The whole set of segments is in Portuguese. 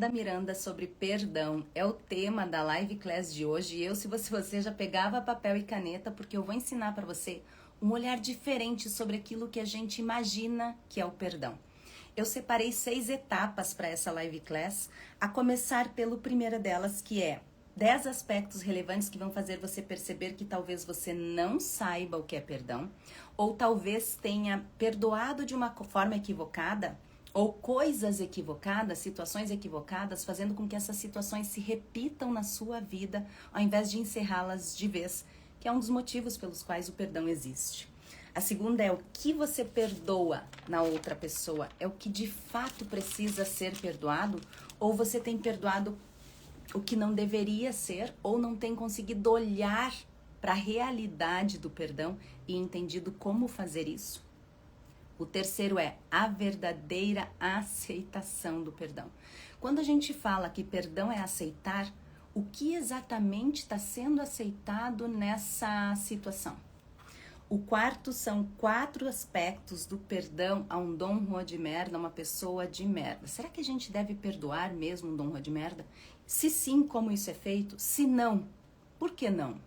da Miranda sobre perdão é o tema da live class de hoje. E se você já pegava papel e caneta, porque eu vou ensinar para você um olhar diferente sobre aquilo que a gente imagina que é o perdão. Eu separei 6 etapas para essa live class, a começar pela primeira delas, que é 10 aspectos relevantes que vão fazer você perceber que talvez você não saiba o que é perdão, ou talvez tenha perdoado de uma forma equivocada, ou coisas equivocadas, situações equivocadas, fazendo com que essas situações se repitam na sua vida, ao invés de encerrá-las de vez, que é um dos motivos pelos quais o perdão existe. A segunda é o que você perdoa na outra pessoa, é o que de fato precisa ser perdoado, ou você tem perdoado o que não deveria ser, ou não tem conseguido olhar para a realidade do perdão e entendido como fazer isso. O terceiro é a verdadeira aceitação do perdão. Quando a gente fala que perdão é aceitar, o que exatamente está sendo aceitado nessa situação? O quarto são 4 aspectos do perdão a um Dom Juan de merda, uma pessoa de merda. Será que a gente deve perdoar mesmo um Dom Juan de merda? Se sim, como isso é feito? Se não, por que não?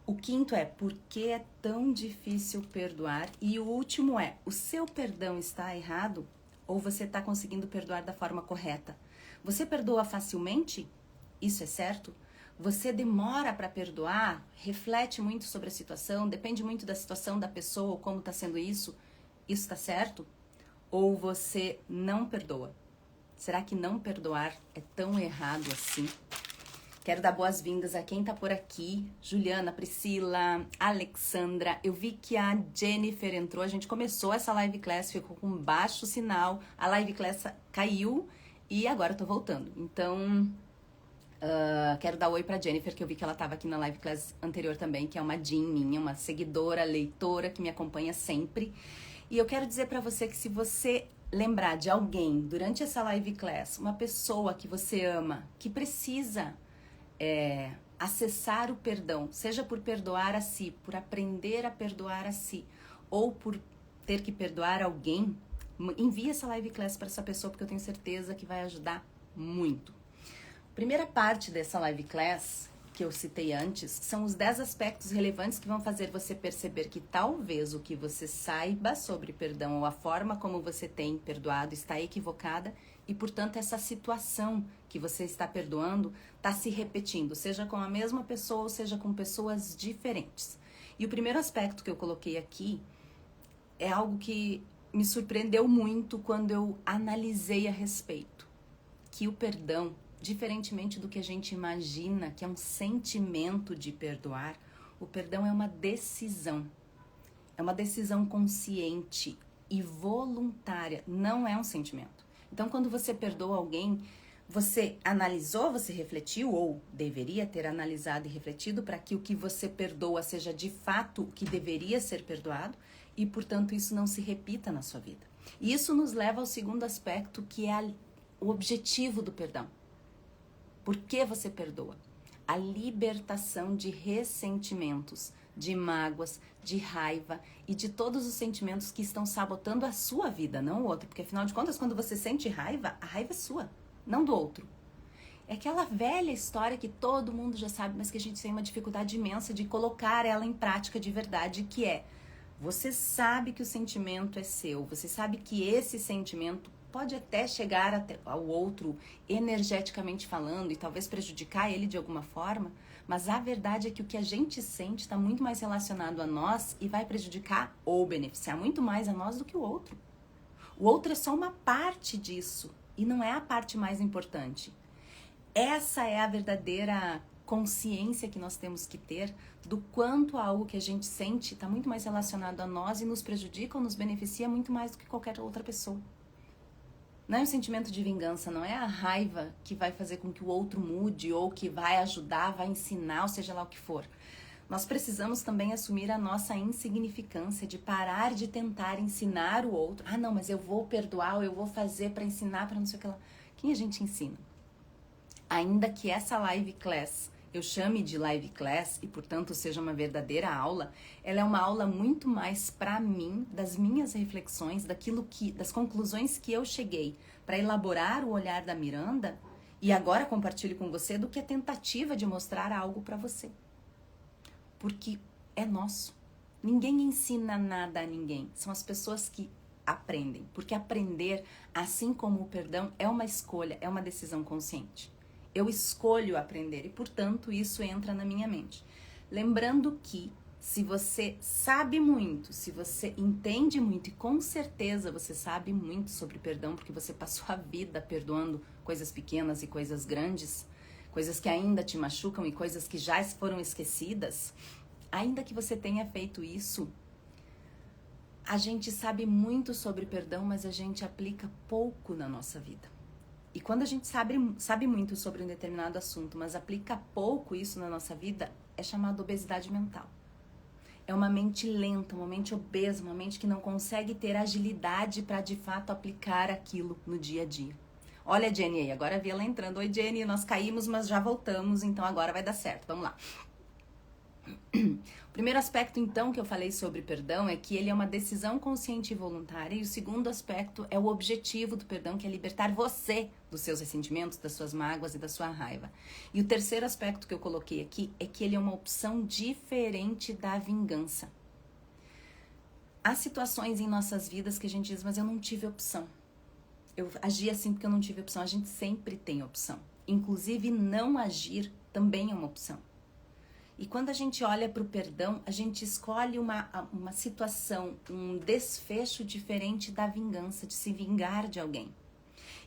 O quinto é por que é tão difícil perdoar? E o último é, o seu perdão está errado ou você está conseguindo perdoar da forma correta? Você perdoa facilmente? Isso é certo? Você demora para perdoar? Reflete muito sobre a situação? Depende muito da situação da pessoa ou como está sendo isso? Isso está certo? Ou você não perdoa? Será que não perdoar é tão errado assim? Quero dar boas-vindas a quem tá por aqui. Juliana, Priscila, Alexandra. Eu vi que a Jennifer entrou. A gente começou essa live class, ficou com baixo sinal. A live class caiu e agora eu tô voltando. Então, quero dar oi pra Jennifer, que eu vi que ela tava aqui na live class anterior também, que é uma Jean minha, uma seguidora, leitora, que me acompanha sempre. E eu quero dizer pra você que se você lembrar de alguém durante essa live class, uma pessoa que você ama, que precisa acessar o perdão, seja por perdoar a si, por aprender a perdoar a si, ou por ter que perdoar alguém, envie essa live class para essa pessoa, porque eu tenho certeza que vai ajudar muito. Primeira parte dessa live class, que eu citei antes, são os 10 aspectos relevantes que vão fazer você perceber que talvez o que você saiba sobre perdão ou a forma como você tem perdoado está equivocada e, portanto, essa situação que você está perdoando está se repetindo, seja com a mesma pessoa ou seja com pessoas diferentes. E o primeiro aspecto que eu coloquei aqui é algo que me surpreendeu muito quando eu analisei a respeito, que o perdão, diferentemente do que a gente imagina, que é um sentimento de perdoar, o perdão é uma decisão. É uma decisão consciente e voluntária, não é um sentimento. Então, quando você perdoa alguém, você analisou, você refletiu, ou deveria ter analisado e refletido para que o que você perdoa seja de fato o que deveria ser perdoado e, portanto, isso não se repita na sua vida. E isso nos leva ao segundo aspecto, que é o objetivo do perdão. Por que você perdoa? A libertação de ressentimentos, de mágoas, de raiva e de todos os sentimentos que estão sabotando a sua vida, não o outro. Porque, afinal de contas, quando você sente raiva, a raiva é sua, não do outro. É aquela velha história que todo mundo já sabe, mas que a gente tem uma dificuldade imensa de colocar ela em prática de verdade, que é, você sabe que o sentimento é seu, você sabe que esse sentimento pode até chegar até ao outro energeticamente falando e talvez prejudicar ele de alguma forma, mas a verdade é que o que a gente sente está muito mais relacionado a nós e vai prejudicar ou beneficiar muito mais a nós do que o outro. O outro é só uma parte disso e não é a parte mais importante. Essa é a verdadeira consciência que nós temos que ter do quanto algo que a gente sente está muito mais relacionado a nós e nos prejudica ou nos beneficia muito mais do que qualquer outra pessoa. Não é um sentimento de vingança, não é a raiva que vai fazer com que o outro mude ou que vai ajudar, vai ensinar, ou seja lá o que for. Nós precisamos também assumir a nossa insignificância, de parar de tentar ensinar o outro. Ah, não, mas eu vou perdoar, ou eu vou fazer para ensinar, para não sei o que lá. Quem a gente ensina? Ainda que essa live class eu chame de live class e, portanto, seja uma verdadeira aula, ela é uma aula muito mais para mim, das minhas reflexões, das conclusões que eu cheguei para elaborar o olhar da Miranda e agora compartilho com você, do que a tentativa de mostrar algo para você. Porque é nosso. Ninguém ensina nada a ninguém. São as pessoas que aprendem. Porque aprender, assim como o perdão, é uma escolha, é uma decisão consciente. Eu escolho aprender e, portanto, isso entra na minha mente. Lembrando que se você sabe muito, se você entende muito, e com certeza você sabe muito sobre perdão, porque você passou a vida perdoando coisas pequenas e coisas grandes, coisas que ainda te machucam e coisas que já foram esquecidas, ainda que você tenha feito isso, a gente sabe muito sobre perdão, mas a gente aplica pouco na nossa vida. E quando a gente sabe muito sobre um determinado assunto, mas aplica pouco isso na nossa vida, é chamado obesidade mental. É uma mente lenta, uma mente obesa, uma mente que não consegue ter agilidade para de fato aplicar aquilo no dia a dia. Olha a Jenny aí, agora vi ela entrando. Oi Jenny, nós caímos, mas já voltamos, então agora vai dar certo. Vamos lá. O primeiro aspecto, então, que eu falei sobre perdão é que ele é uma decisão consciente e voluntária. E o segundo aspecto é o objetivo do perdão, que é libertar você dos seus ressentimentos, das suas mágoas e da sua raiva. E o terceiro aspecto que eu coloquei aqui é que ele é uma opção diferente da vingança. Há situações em nossas vidas que a gente diz, mas eu não tive opção. Eu agi assim porque eu não tive opção. A gente sempre tem opção. Inclusive, não agir também é uma opção. E quando a gente olha para o perdão, a gente escolhe uma situação, um desfecho diferente da vingança, de se vingar de alguém.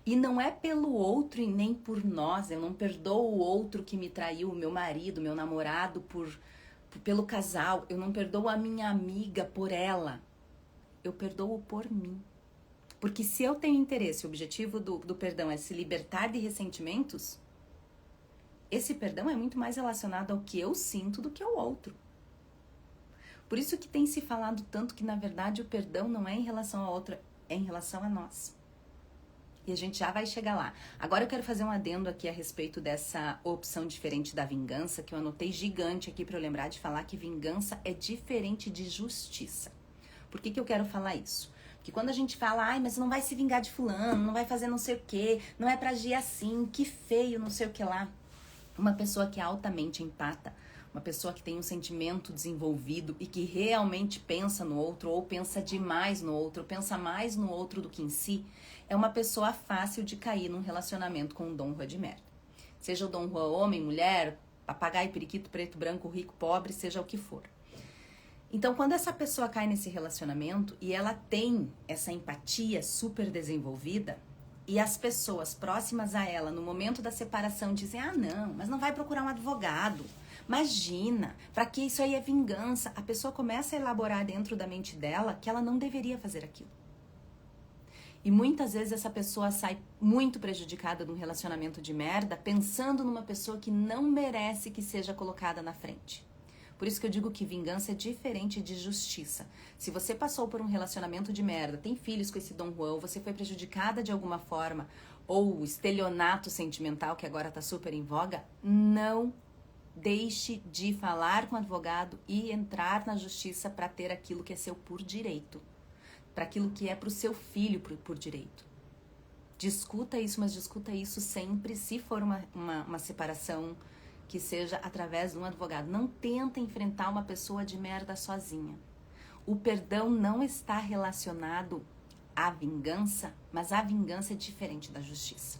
E não é pelo outro e nem por nós. Eu não perdoo o outro que me traiu, o meu marido, meu namorado, pelo casal. Eu não perdoo a minha amiga por ela. Eu perdoo por mim. Porque se eu tenho interesse, o objetivo do perdão é se libertar de ressentimentos, esse perdão é muito mais relacionado ao que eu sinto do que ao outro. Por isso que tem se falado tanto que, na verdade, o perdão não é em relação a outra, é em relação a nós. E a gente já vai chegar lá. Agora eu quero fazer um adendo aqui a respeito dessa opção diferente da vingança, que eu anotei gigante aqui para eu lembrar de falar que vingança é diferente de justiça. Por que eu quero falar isso? Porque quando a gente fala, ai, mas não vai se vingar de fulano, não vai fazer não sei o quê, não é pra agir assim, que feio, não sei o que lá. Uma pessoa que é altamente empata, uma pessoa que tem um sentimento desenvolvido e que realmente pensa no outro, ou pensa demais no outro, ou pensa mais no outro do que em si, é uma pessoa fácil de cair num relacionamento com um Dom Juan de merda. Seja o Dom Juan homem, mulher, papagaio, periquito, preto, branco, rico, pobre, seja o que for. Então, quando essa pessoa cai nesse relacionamento e ela tem essa empatia super desenvolvida, e as pessoas próximas a ela, no momento da separação, dizem, ah, não, mas não vai procurar um advogado. Imagina, pra que isso aí é vingança? A pessoa começa a elaborar dentro da mente dela que ela não deveria fazer aquilo. E muitas vezes essa pessoa sai muito prejudicada num relacionamento de merda, pensando numa pessoa que não merece que seja colocada na frente. Por isso que eu digo que vingança é diferente de justiça. Se você passou por um relacionamento de merda, tem filhos com esse Dom Juan, você foi prejudicada de alguma forma, ou o estelionato sentimental, que agora tá super em voga, não deixe de falar com o advogado e entrar na justiça para ter aquilo que é seu por direito. Para aquilo que é pro seu filho por direito. Discuta isso, mas discuta isso sempre, se for uma separação que seja através de um advogado. Não tenta enfrentar uma pessoa de merda sozinha. O perdão não está relacionado à vingança, mas a vingança é diferente da justiça.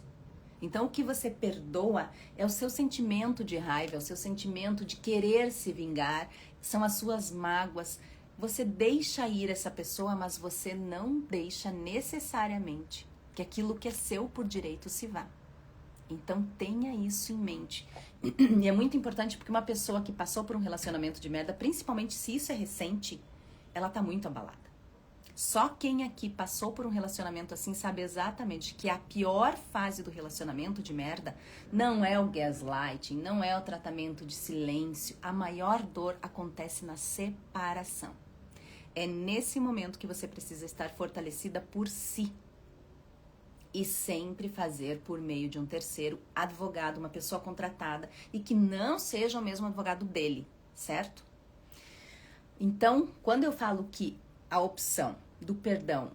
Então, o que você perdoa é o seu sentimento de raiva, é o seu sentimento de querer se vingar, são as suas mágoas. Você deixa ir essa pessoa, mas você não deixa necessariamente que aquilo que é seu por direito se vá. Então tenha isso em mente. E é muito importante porque uma pessoa que passou por um relacionamento de merda, principalmente se isso é recente, ela tá muito abalada. Só quem aqui passou por um relacionamento assim sabe exatamente que a pior fase do relacionamento de merda não é o gaslighting, não é o tratamento de silêncio. A maior dor acontece na separação. É nesse momento que você precisa estar fortalecida por si. E sempre fazer por meio de um terceiro advogado, uma pessoa contratada, e que não seja o mesmo advogado dele, certo? Então, quando eu falo que a opção do perdão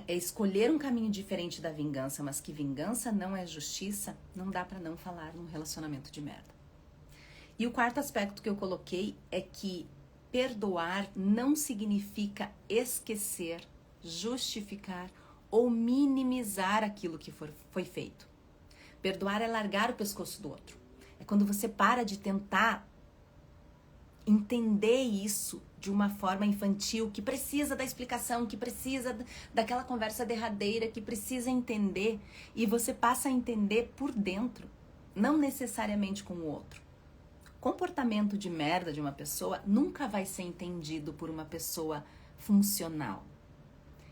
é escolher um caminho diferente da vingança, mas que vingança não é justiça, não dá pra não falar num relacionamento de merda. E o quarto aspecto que eu coloquei é que perdoar não significa esquecer, justificar ou minimizar aquilo que foi feito. Perdoar é largar o pescoço do outro. É quando você para de tentar entender isso de uma forma infantil, que precisa da explicação, que precisa daquela conversa derradeira, que precisa entender, e você passa a entender por dentro, não necessariamente com o outro. Comportamento de merda de uma pessoa nunca vai ser entendido por uma pessoa funcional.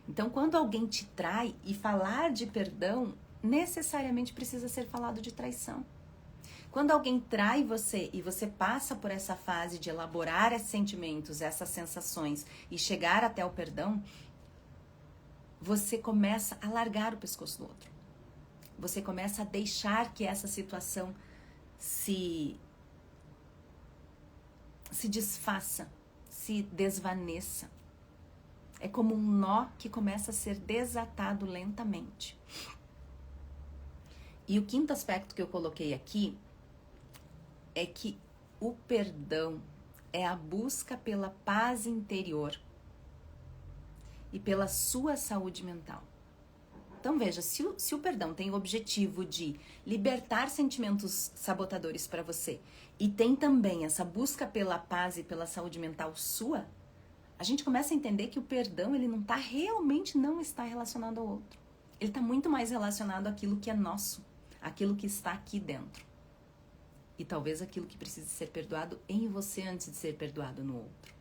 Então, quando alguém te trai, e falar de perdão necessariamente precisa ser falado de traição. Quando alguém trai você e você passa por essa fase de elaborar esses sentimentos, essas sensações e chegar até o perdão, você começa a largar o pescoço do outro. Você começa a deixar que essa situação se desfaça, se desvaneça. É como um nó que começa a ser desatado lentamente. E o quinto aspecto que eu coloquei aqui é que o perdão é a busca pela paz interior e pela sua saúde mental. Então veja, se o perdão tem o objetivo de libertar sentimentos sabotadores para você e tem também essa busca pela paz e pela saúde mental sua, a gente começa a entender que o perdão, ele não está relacionado ao outro. Ele está muito mais relacionado àquilo que é nosso, àquilo que está aqui dentro. E talvez aquilo que precise ser perdoado em você antes de ser perdoado no outro.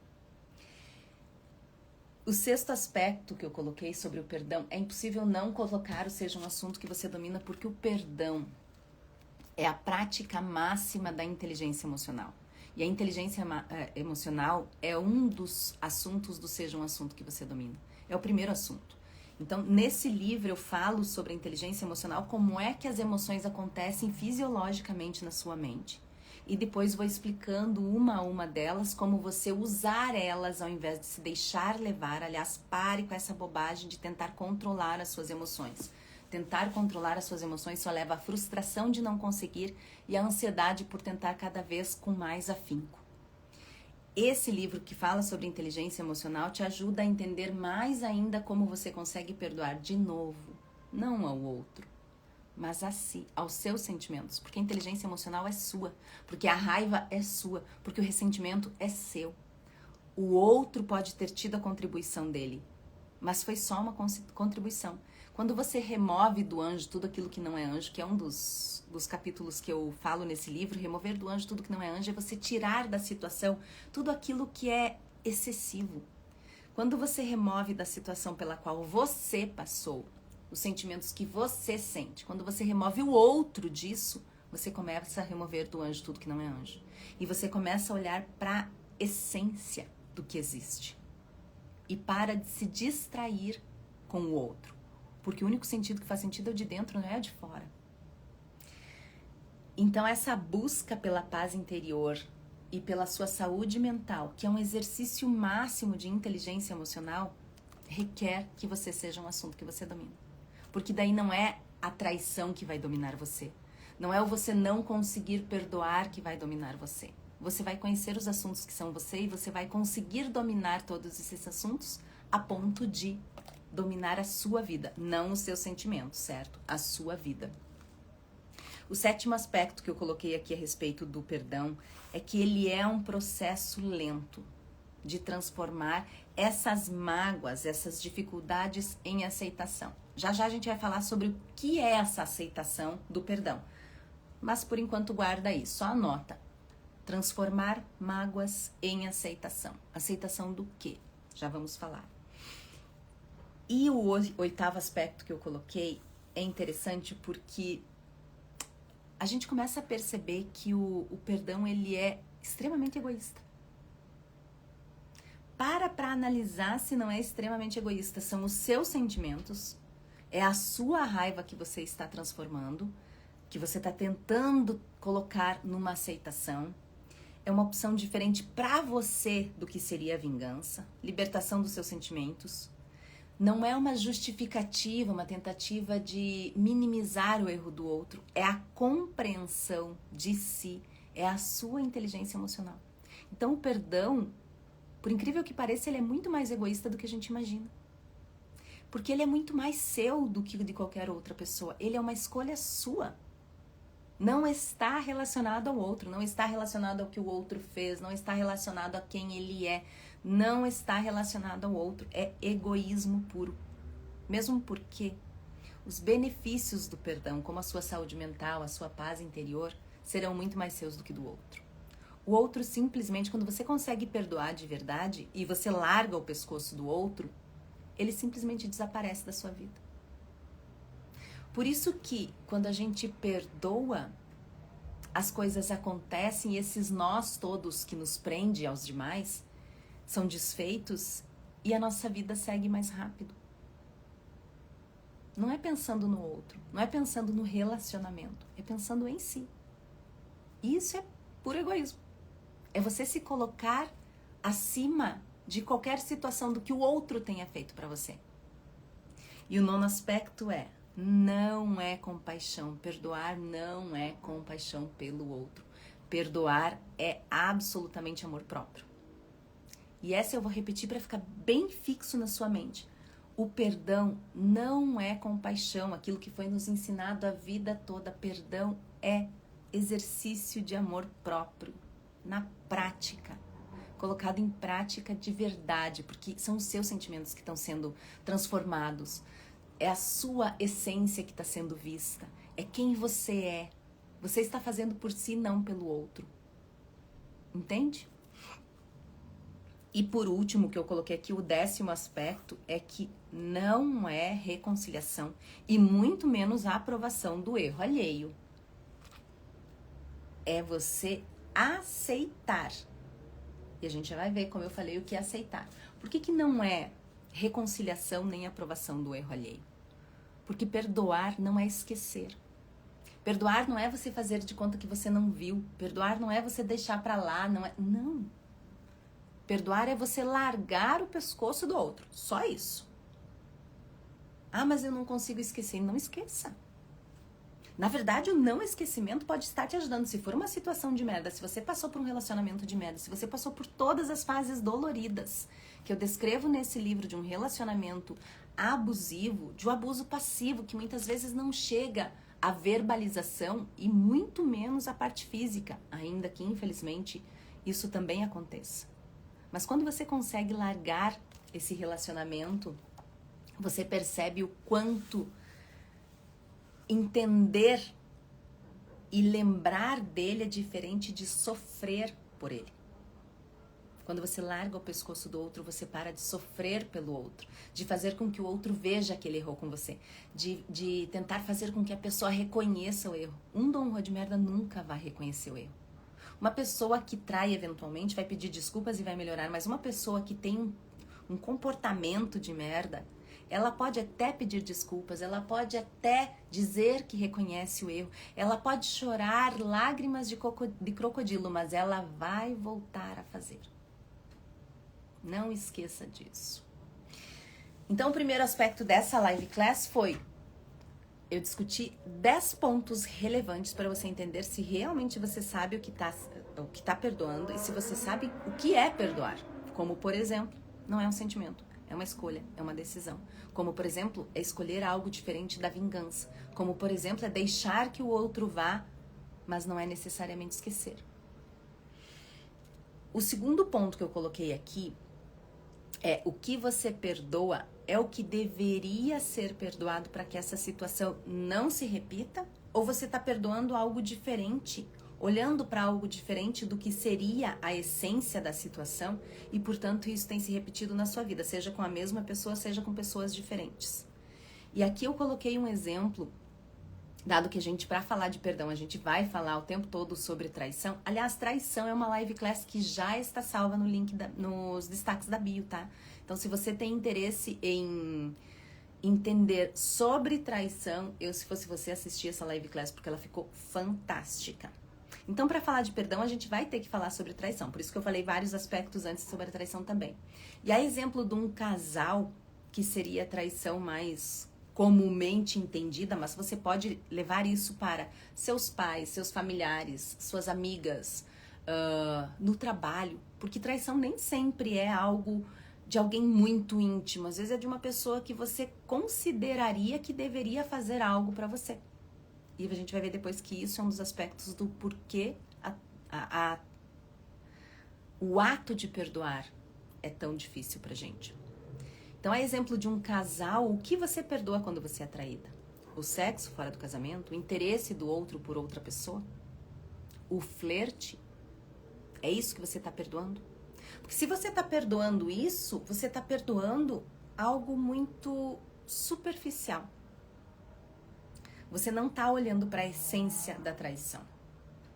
O sexto aspecto que eu coloquei sobre o perdão, é impossível não colocar, ou seja, um assunto que você domina, porque o perdão é a prática máxima da inteligência emocional. E a inteligência emocional é um dos assuntos do Seja um Assunto que você domina. É o primeiro assunto. Então, nesse livro eu falo sobre a inteligência emocional, como é que as emoções acontecem fisiologicamente na sua mente. E depois vou explicando uma a uma delas, como você usar elas ao invés de se deixar levar. Aliás, pare com essa bobagem de tentar controlar as suas emoções. Tentar controlar as suas emoções só leva à frustração de não conseguir e à ansiedade por tentar cada vez com mais afinco. Esse livro que fala sobre inteligência emocional te ajuda a entender mais ainda como você consegue perdoar de novo, não ao outro, mas a si, aos seus sentimentos. Porque a inteligência emocional é sua, porque a raiva é sua, porque o ressentimento é seu. O outro pode ter tido a contribuição dele, mas foi só uma contribuição. Quando você remove do anjo tudo aquilo que não é anjo, que é um dos capítulos que eu falo nesse livro, remover do anjo tudo que não é anjo, é você tirar da situação tudo aquilo que é excessivo. Quando você remove da situação pela qual você passou, os sentimentos que você sente, quando você remove o outro disso, você começa a remover do anjo tudo que não é anjo. E você começa a olhar para a essência do que existe. E para de se distrair com o outro. Porque o único sentido que faz sentido é o de dentro, não é o de fora. Então, essa busca pela paz interior e pela sua saúde mental, que é um exercício máximo de inteligência emocional, requer que você seja um assunto que você domina. Porque daí não é a traição que vai dominar você. Não é o você não conseguir perdoar que vai dominar você. Você vai conhecer os assuntos que são você e você vai conseguir dominar todos esses assuntos a ponto de dominar a sua vida, não os seus sentimentos, certo? A sua vida. O sétimo aspecto que eu coloquei aqui a respeito do perdão é que ele é um processo lento de transformar essas mágoas, essas dificuldades em aceitação. Já já a gente vai falar sobre o que é essa aceitação do perdão. Mas por enquanto guarda aí, só anota. Transformar mágoas em aceitação. Aceitação do quê? Já vamos falar. E o oitavo aspecto que eu coloquei é interessante porque a gente começa a perceber que o perdão ele é extremamente egoísta. Para analisar se não é extremamente egoísta. São os seus sentimentos É a sua raiva que você está transformando, que você está tentando colocar numa aceitação. É uma opção diferente para você do que seria a vingança, libertação dos seus sentimentos. Não é uma justificativa, uma tentativa de minimizar o erro do outro. É a compreensão de si, é a sua inteligência emocional. Então o perdão, por incrível que pareça, ele é muito mais egoísta do que a gente imagina. Porque ele é muito mais seu do que de qualquer outra pessoa. Ele é uma escolha sua. Não está relacionado ao outro, não está relacionado ao que o outro fez, não está relacionado a quem ele é, não está relacionado ao outro. É egoísmo puro. Mesmo porque os benefícios do perdão, como a sua saúde mental, a sua paz interior, serão muito mais seus do que do outro. O outro simplesmente, quando você consegue perdoar de verdade e você larga o pescoço do outro, ele simplesmente desaparece da sua vida. Por isso que, quando a gente perdoa, as coisas acontecem e esses nós todos que nos prende aos demais são desfeitos e a nossa vida segue mais rápido. Não é pensando no outro, não é pensando no relacionamento, é pensando em si. Isso é puro egoísmo. É você se colocar acima de qualquer situação do que o outro tenha feito para você. E o nono aspecto é: não é compaixão. Perdoar não é compaixão pelo outro. Perdoar é absolutamente amor próprio. E essa eu vou repetir para ficar bem fixo na sua mente. O perdão não é compaixão, aquilo que foi nos ensinado a vida toda. Perdão é exercício de amor próprio, na prática. Colocado em prática de verdade, porque são os seus sentimentos que estão sendo transformados. É a sua essência que está sendo vista. É quem você é. Você está fazendo por si, não pelo outro. Entende? E por último, que eu coloquei aqui, o 10º aspecto é que não é reconciliação e muito menos a aprovação do erro alheio. É você aceitar. E a gente já vai ver, como eu falei, o que é aceitar. Por que não é reconciliação nem aprovação do erro alheio? Porque perdoar não é esquecer. Perdoar não é você fazer de conta que você não viu. Perdoar não é você deixar pra lá, não. Perdoar é você largar o pescoço do outro. Só isso. Ah, mas eu não consigo esquecer. Não esqueça. Na verdade, o não esquecimento pode estar te ajudando. Se for uma situação de merda, se você passou por um relacionamento de merda, se você passou por todas as fases doloridas que eu descrevo nesse livro de um relacionamento abusivo, de um abuso passivo, que muitas vezes não chega à verbalização e muito menos à parte física, ainda que, infelizmente, isso também aconteça. Mas quando você consegue largar esse relacionamento, você percebe o quanto entender e lembrar dele é diferente de sofrer por ele. Quando você larga o pescoço do outro, você para de sofrer pelo outro, de fazer com que o outro veja que ele errou com você, de tentar fazer com que a pessoa reconheça o erro. Um Dom Juan de merda nunca vai reconhecer o erro. Uma pessoa que trai eventualmente vai pedir desculpas e vai melhorar, mas uma pessoa que tem um comportamento de merda, ela pode até pedir desculpas, ela pode até dizer que reconhece o erro, ela pode chorar lágrimas de crocodilo, mas ela vai voltar a fazer. Não esqueça disso. Então, o primeiro aspecto dessa live class foi: eu discuti 10 pontos relevantes para você entender se realmente você sabe o que tá perdoando e se você sabe o que é perdoar. Como, por exemplo, não é um sentimento, é uma escolha, é uma decisão. Como, por exemplo, é escolher algo diferente da vingança. Como, por exemplo, é deixar que o outro vá, mas não é necessariamente esquecer. O segundo ponto que eu coloquei aqui é: o que você perdoa é o que deveria ser perdoado para que essa situação não se repita? Ou você está perdoando algo diferente, olhando para algo diferente do que seria a essência da situação e, portanto, isso tem se repetido na sua vida, seja com a mesma pessoa, seja com pessoas diferentes. E aqui eu coloquei um exemplo, dado que a gente, para falar de perdão, a gente vai falar o tempo todo sobre traição. Aliás, traição é uma live class que já está salva no link nos destaques da bio, tá? Então, se você tem interesse em entender sobre traição, eu, se fosse você, assistir essa live class, porque ela ficou fantástica. Então, para falar de perdão, a gente vai ter que falar sobre traição. Por isso que eu falei vários aspectos antes sobre a traição também. E a exemplo de um casal, que seria a traição mais comumente entendida, mas você pode levar isso para seus pais, seus familiares, suas amigas, no trabalho. Porque traição nem sempre é algo de alguém muito íntimo. Às vezes é de uma pessoa que você consideraria que deveria fazer algo para você. E a gente vai ver depois que isso é um dos aspectos do porquê o ato de perdoar é tão difícil pra gente. Então, é exemplo de um casal, o que você perdoa quando você é traída? O sexo fora do casamento? O interesse do outro por outra pessoa? O flerte? É isso que você tá perdoando? Porque se você tá perdoando isso, você tá perdoando algo muito superficial. Você não está olhando para a essência da traição.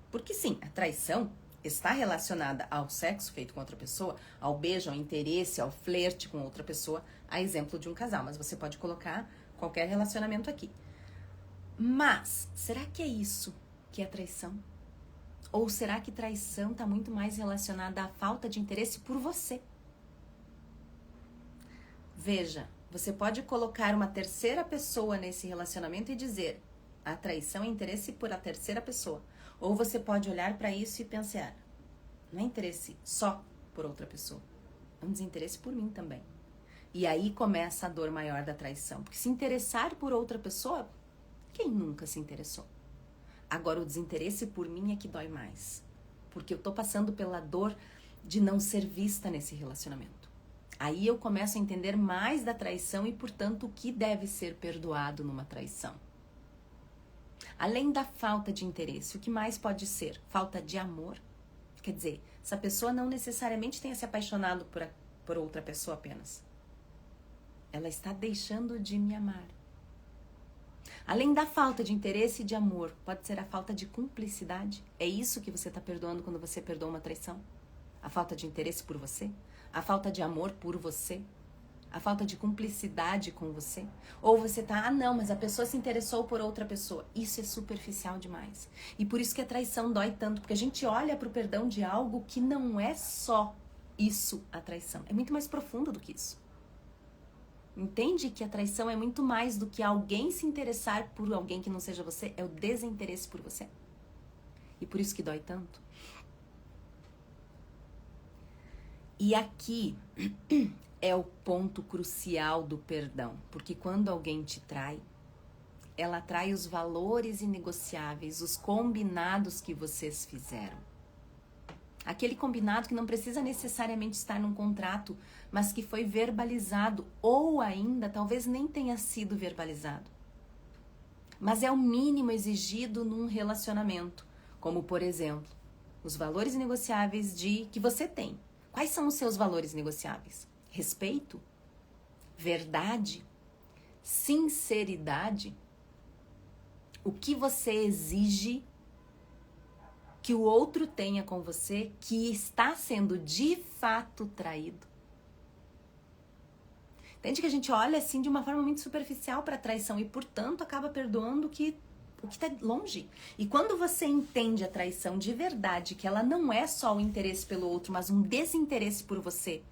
Porque sim, a traição está relacionada ao sexo feito com outra pessoa, ao beijo, ao interesse, ao flerte com outra pessoa, a exemplo de um casal. Mas você pode colocar qualquer relacionamento aqui. Mas, será que é isso que é traição? Ou será que traição está muito mais relacionada à falta de interesse por você? Veja, você pode colocar uma terceira pessoa nesse relacionamento e dizer: a traição é interesse por a terceira pessoa. Ou você pode olhar para isso e pensar: não é interesse só por outra pessoa, é um desinteresse por mim também. E aí começa a dor maior da traição. Porque se interessar por outra pessoa, quem nunca se interessou? Agora o desinteresse por mim é que dói mais. Porque eu tô passando pela dor de não ser vista nesse relacionamento. Aí eu começo a entender mais da traição e, portanto, o que deve ser perdoado numa traição. Além da falta de interesse, o que mais pode ser? Falta de amor. Quer dizer, essa pessoa não necessariamente tenha se apaixonado por outra pessoa apenas. Ela está deixando de me amar. Além da falta de interesse e de amor, pode ser a falta de cumplicidade. É isso que você está perdoando quando você perdoa uma traição? A falta de interesse por você? A falta de amor por você? A falta de cumplicidade com você? Ou você tá, não, mas a pessoa se interessou por outra pessoa. Isso é superficial demais. E por isso que a traição dói tanto, porque a gente olha pro perdão de algo que não é só isso, a traição. É muito mais profundo do que isso. Entende que a traição é muito mais do que alguém se interessar por alguém que não seja você, é o desinteresse por você. E por isso que dói tanto. E aqui é o ponto crucial do perdão, porque quando alguém te trai, ela trai os valores inegociáveis, os combinados que vocês fizeram. Aquele combinado que não precisa necessariamente estar num contrato, mas que foi verbalizado, ou ainda talvez nem tenha sido verbalizado. Mas é o mínimo exigido num relacionamento, como por exemplo, os valores inegociáveis que você tem. Quais são os seus valores negociáveis? Respeito? Verdade? Sinceridade? O que você exige que o outro tenha com você que está sendo de fato traído? Entende que a gente olha assim de uma forma muito superficial para a traição e, portanto, acaba perdoando o que está longe. E quando você entende a traição de verdade, que ela não é só o interesse pelo outro, mas um desinteresse por você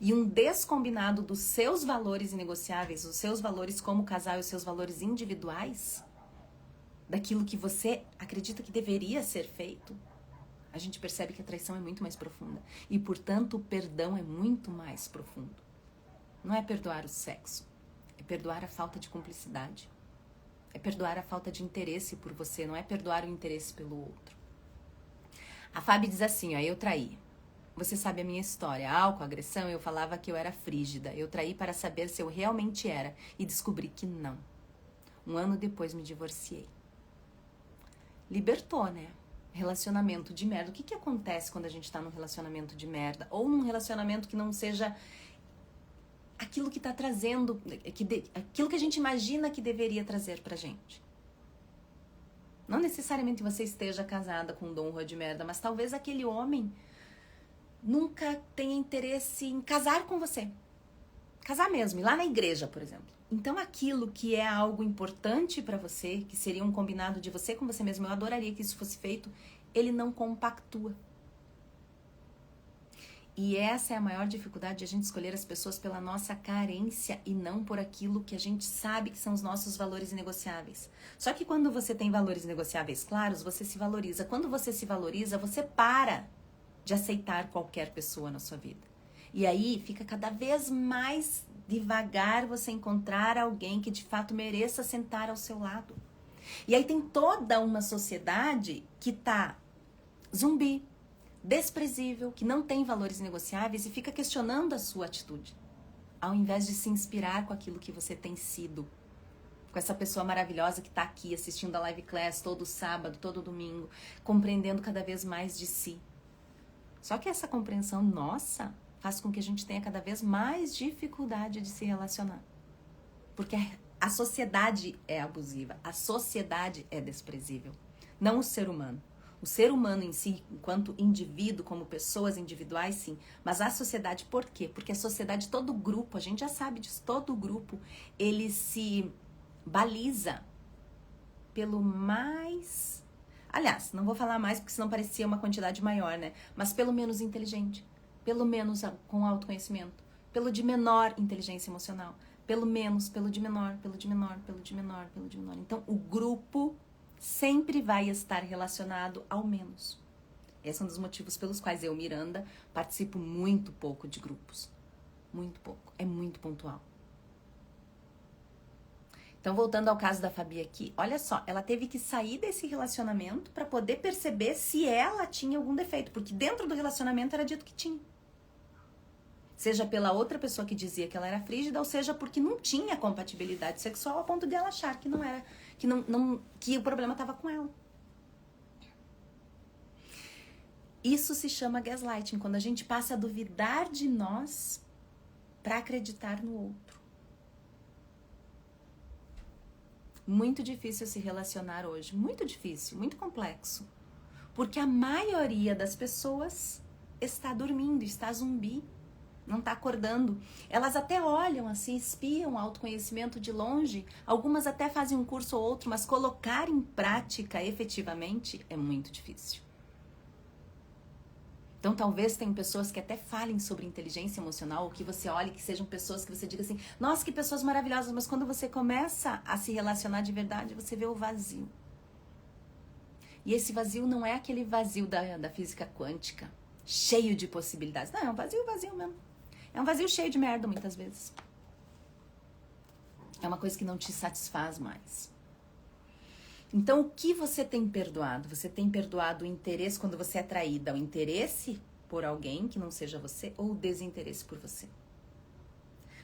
e um descombinado dos seus valores inegociáveis, os seus valores como casal e os seus valores individuais, daquilo que você acredita que deveria ser feito, a gente percebe que a traição é muito mais profunda. E, portanto, o perdão é muito mais profundo. Não é perdoar o sexo, é perdoar a falta de cumplicidade. É perdoar a falta de interesse por você, não é perdoar o interesse pelo outro. A Fábio diz assim, ó, eu traí. Você sabe a minha história. Álcool, agressão, eu falava que eu era frígida. Eu traí para saber se eu realmente era e descobri que não. 1 ano depois me divorciei. Libertou, né? Relacionamento de merda. O que acontece quando a gente tá num relacionamento de merda? Ou num relacionamento que não seja aquilo que tá trazendo, aquilo que a gente imagina que deveria trazer pra gente. Não necessariamente você esteja casada com um Dom Juan de merda, mas talvez aquele homem nunca tenha interesse em casar com você. Casar mesmo, ir lá na igreja, por exemplo. Então aquilo que é algo importante para você, que seria um combinado de você com você mesmo, eu adoraria que isso fosse feito, ele não compactua. E essa é a maior dificuldade de a gente escolher as pessoas pela nossa carência e não por aquilo que a gente sabe que são os nossos valores inegociáveis. Só que quando você tem valores negociáveis claros, você se valoriza. Quando você se valoriza, você para de aceitar qualquer pessoa na sua vida. E aí fica cada vez mais devagar você encontrar alguém que de fato mereça sentar ao seu lado. E aí tem toda uma sociedade que tá zumbi, desprezível, que não tem valores negociáveis e fica questionando a sua atitude, ao invés de se inspirar com aquilo que você tem sido, com essa pessoa maravilhosa que está aqui assistindo a live class todo sábado, todo domingo, compreendendo cada vez mais de si. Só que essa compreensão nossa faz com que a gente tenha cada vez mais dificuldade de se relacionar, porque a sociedade é abusiva, a sociedade é desprezível, não o ser humano. O ser humano em si, enquanto indivíduo, como pessoas individuais, sim. Mas a sociedade, por quê? Porque a sociedade, todo grupo, a gente já sabe disso, todo grupo, ele se baliza pelo mais... Aliás, não vou falar mais porque senão parecia uma quantidade maior, né? Mas pelo menos inteligente, pelo menos com autoconhecimento, pelo de menor inteligência emocional, pelo menos, pelo de menor, pelo de menor, pelo de menor, pelo de menor. Então, o grupo sempre vai estar relacionado ao menos. Esse é um dos motivos pelos quais eu, Miranda, participo muito pouco de grupos. Muito pouco. É muito pontual. Então, voltando ao caso da Fabi aqui, olha só, ela teve que sair desse relacionamento para poder perceber se ela tinha algum defeito, porque dentro do relacionamento era dito que tinha. Seja pela outra pessoa que dizia que ela era frígida, ou seja porque não tinha compatibilidade sexual a ponto de ela achar que não era, que o problema estava com ela. Isso se chama gaslighting, quando a gente passa a duvidar de nós para acreditar no outro. Muito difícil se relacionar hoje, muito difícil, muito complexo, porque a maioria das pessoas está dormindo, está zumbi. Não está acordando. Elas até olham assim, espiam o autoconhecimento de longe. Algumas até fazem um curso ou outro, mas colocar em prática efetivamente é muito difícil. Então talvez tenham pessoas que até falem sobre inteligência emocional, ou que você olhe que sejam pessoas que você diga assim, nossa, que pessoas maravilhosas, mas quando você começa a se relacionar de verdade, você vê o vazio. E esse vazio não é aquele vazio da física quântica, cheio de possibilidades. Não, é um vazio mesmo. É um vazio cheio de merda, muitas vezes. É uma coisa que não te satisfaz mais. Então, o que você tem perdoado? Você tem perdoado o interesse quando você é traída? O interesse por alguém que não seja você ou o desinteresse por você?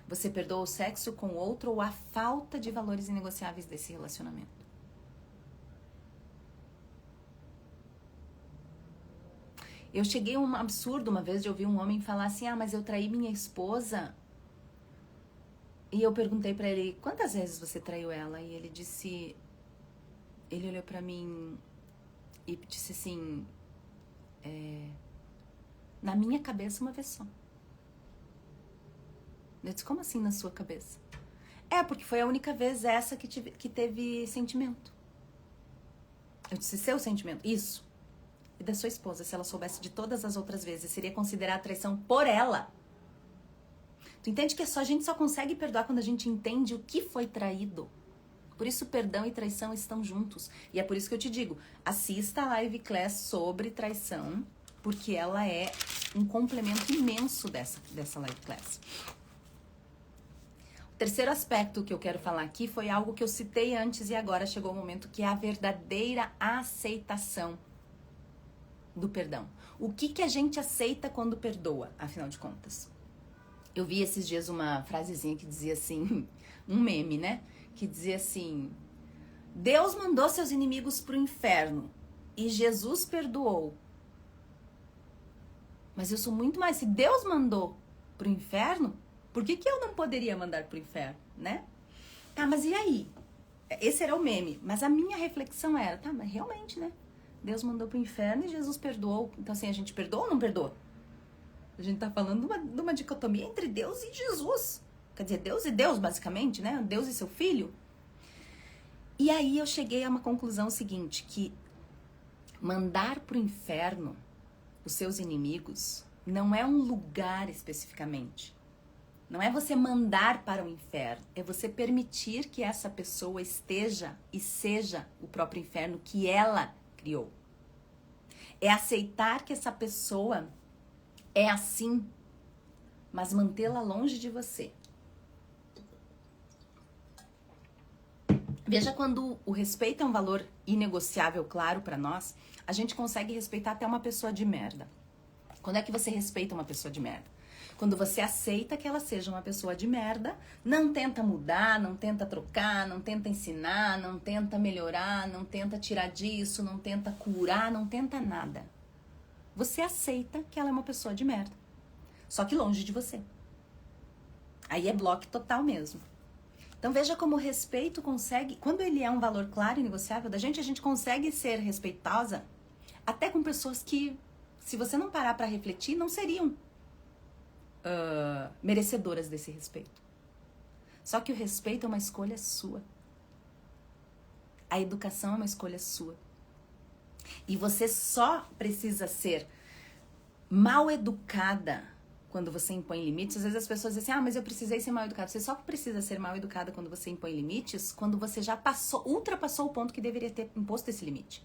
Você perdoa o sexo com outro ou a falta de valores inegociáveis desse relacionamento? Eu cheguei a um absurdo uma vez de ouvir um homem falar assim, mas eu traí minha esposa. E eu perguntei pra ele, quantas vezes você traiu ela? E ele disse, ele olhou pra mim e disse assim, na minha cabeça uma vez só. Eu disse, como assim na sua cabeça? Porque foi a única vez essa que teve sentimento. Eu disse, seu sentimento? Isso. E da sua esposa, se ela soubesse de todas as outras vezes, seria considerada traição por ela. Tu entende que a gente só consegue perdoar quando a gente entende o que foi traído. Por isso, perdão e traição estão juntos. E é por isso que eu te digo, assista a live class sobre traição, porque ela é um complemento imenso dessa live class. O terceiro aspecto que eu quero falar aqui foi algo que eu citei antes e agora chegou o momento, que é a verdadeira aceitação do perdão. O que a gente aceita quando perdoa, afinal de contas? Eu vi esses dias uma frasezinha que dizia assim, um meme, né? Que dizia assim, Deus mandou seus inimigos pro inferno e Jesus perdoou. Mas eu sou muito mais, se Deus mandou pro inferno, por que eu não poderia mandar pro inferno, né? Tá, mas e aí? Esse era o meme, mas a minha reflexão era, tá, mas realmente, né? Deus mandou pro inferno e Jesus perdoou. Então, assim, a gente perdoa ou não perdoa? A gente tá falando de uma dicotomia entre Deus e Jesus. Quer dizer, Deus e Deus, basicamente, né? Deus e seu filho. E aí eu cheguei a uma conclusão seguinte, que mandar pro inferno os seus inimigos não é um lugar especificamente. Não é você mandar para o inferno, é você permitir que essa pessoa esteja e seja o próprio inferno que ela criou. É aceitar que essa pessoa é assim, mas mantê-la longe de você. Veja, quando o respeito é um valor inegociável, claro, para nós, a gente consegue respeitar até uma pessoa de merda. Quando é que você respeita uma pessoa de merda? Quando você aceita que ela seja uma pessoa de merda, não tenta mudar, não tenta trocar, não tenta ensinar, não tenta melhorar, não tenta tirar disso, não tenta curar, não tenta nada. Você aceita que ela é uma pessoa de merda. Só que longe de você. Aí é bloco total mesmo. Então veja como o respeito consegue, quando ele é um valor claro e negociável da gente, a gente consegue ser respeitosa até com pessoas que, se você não parar para refletir, não seriam merecedoras desse respeito. Só que o respeito é uma escolha sua. A educação é uma escolha sua. E você só precisa ser mal educada quando você impõe limites. Às vezes as pessoas dizem assim, mas eu precisei ser mal educada. Você só precisa ser mal educada quando você impõe limites, quando você já ultrapassou o ponto que deveria ter imposto esse limite.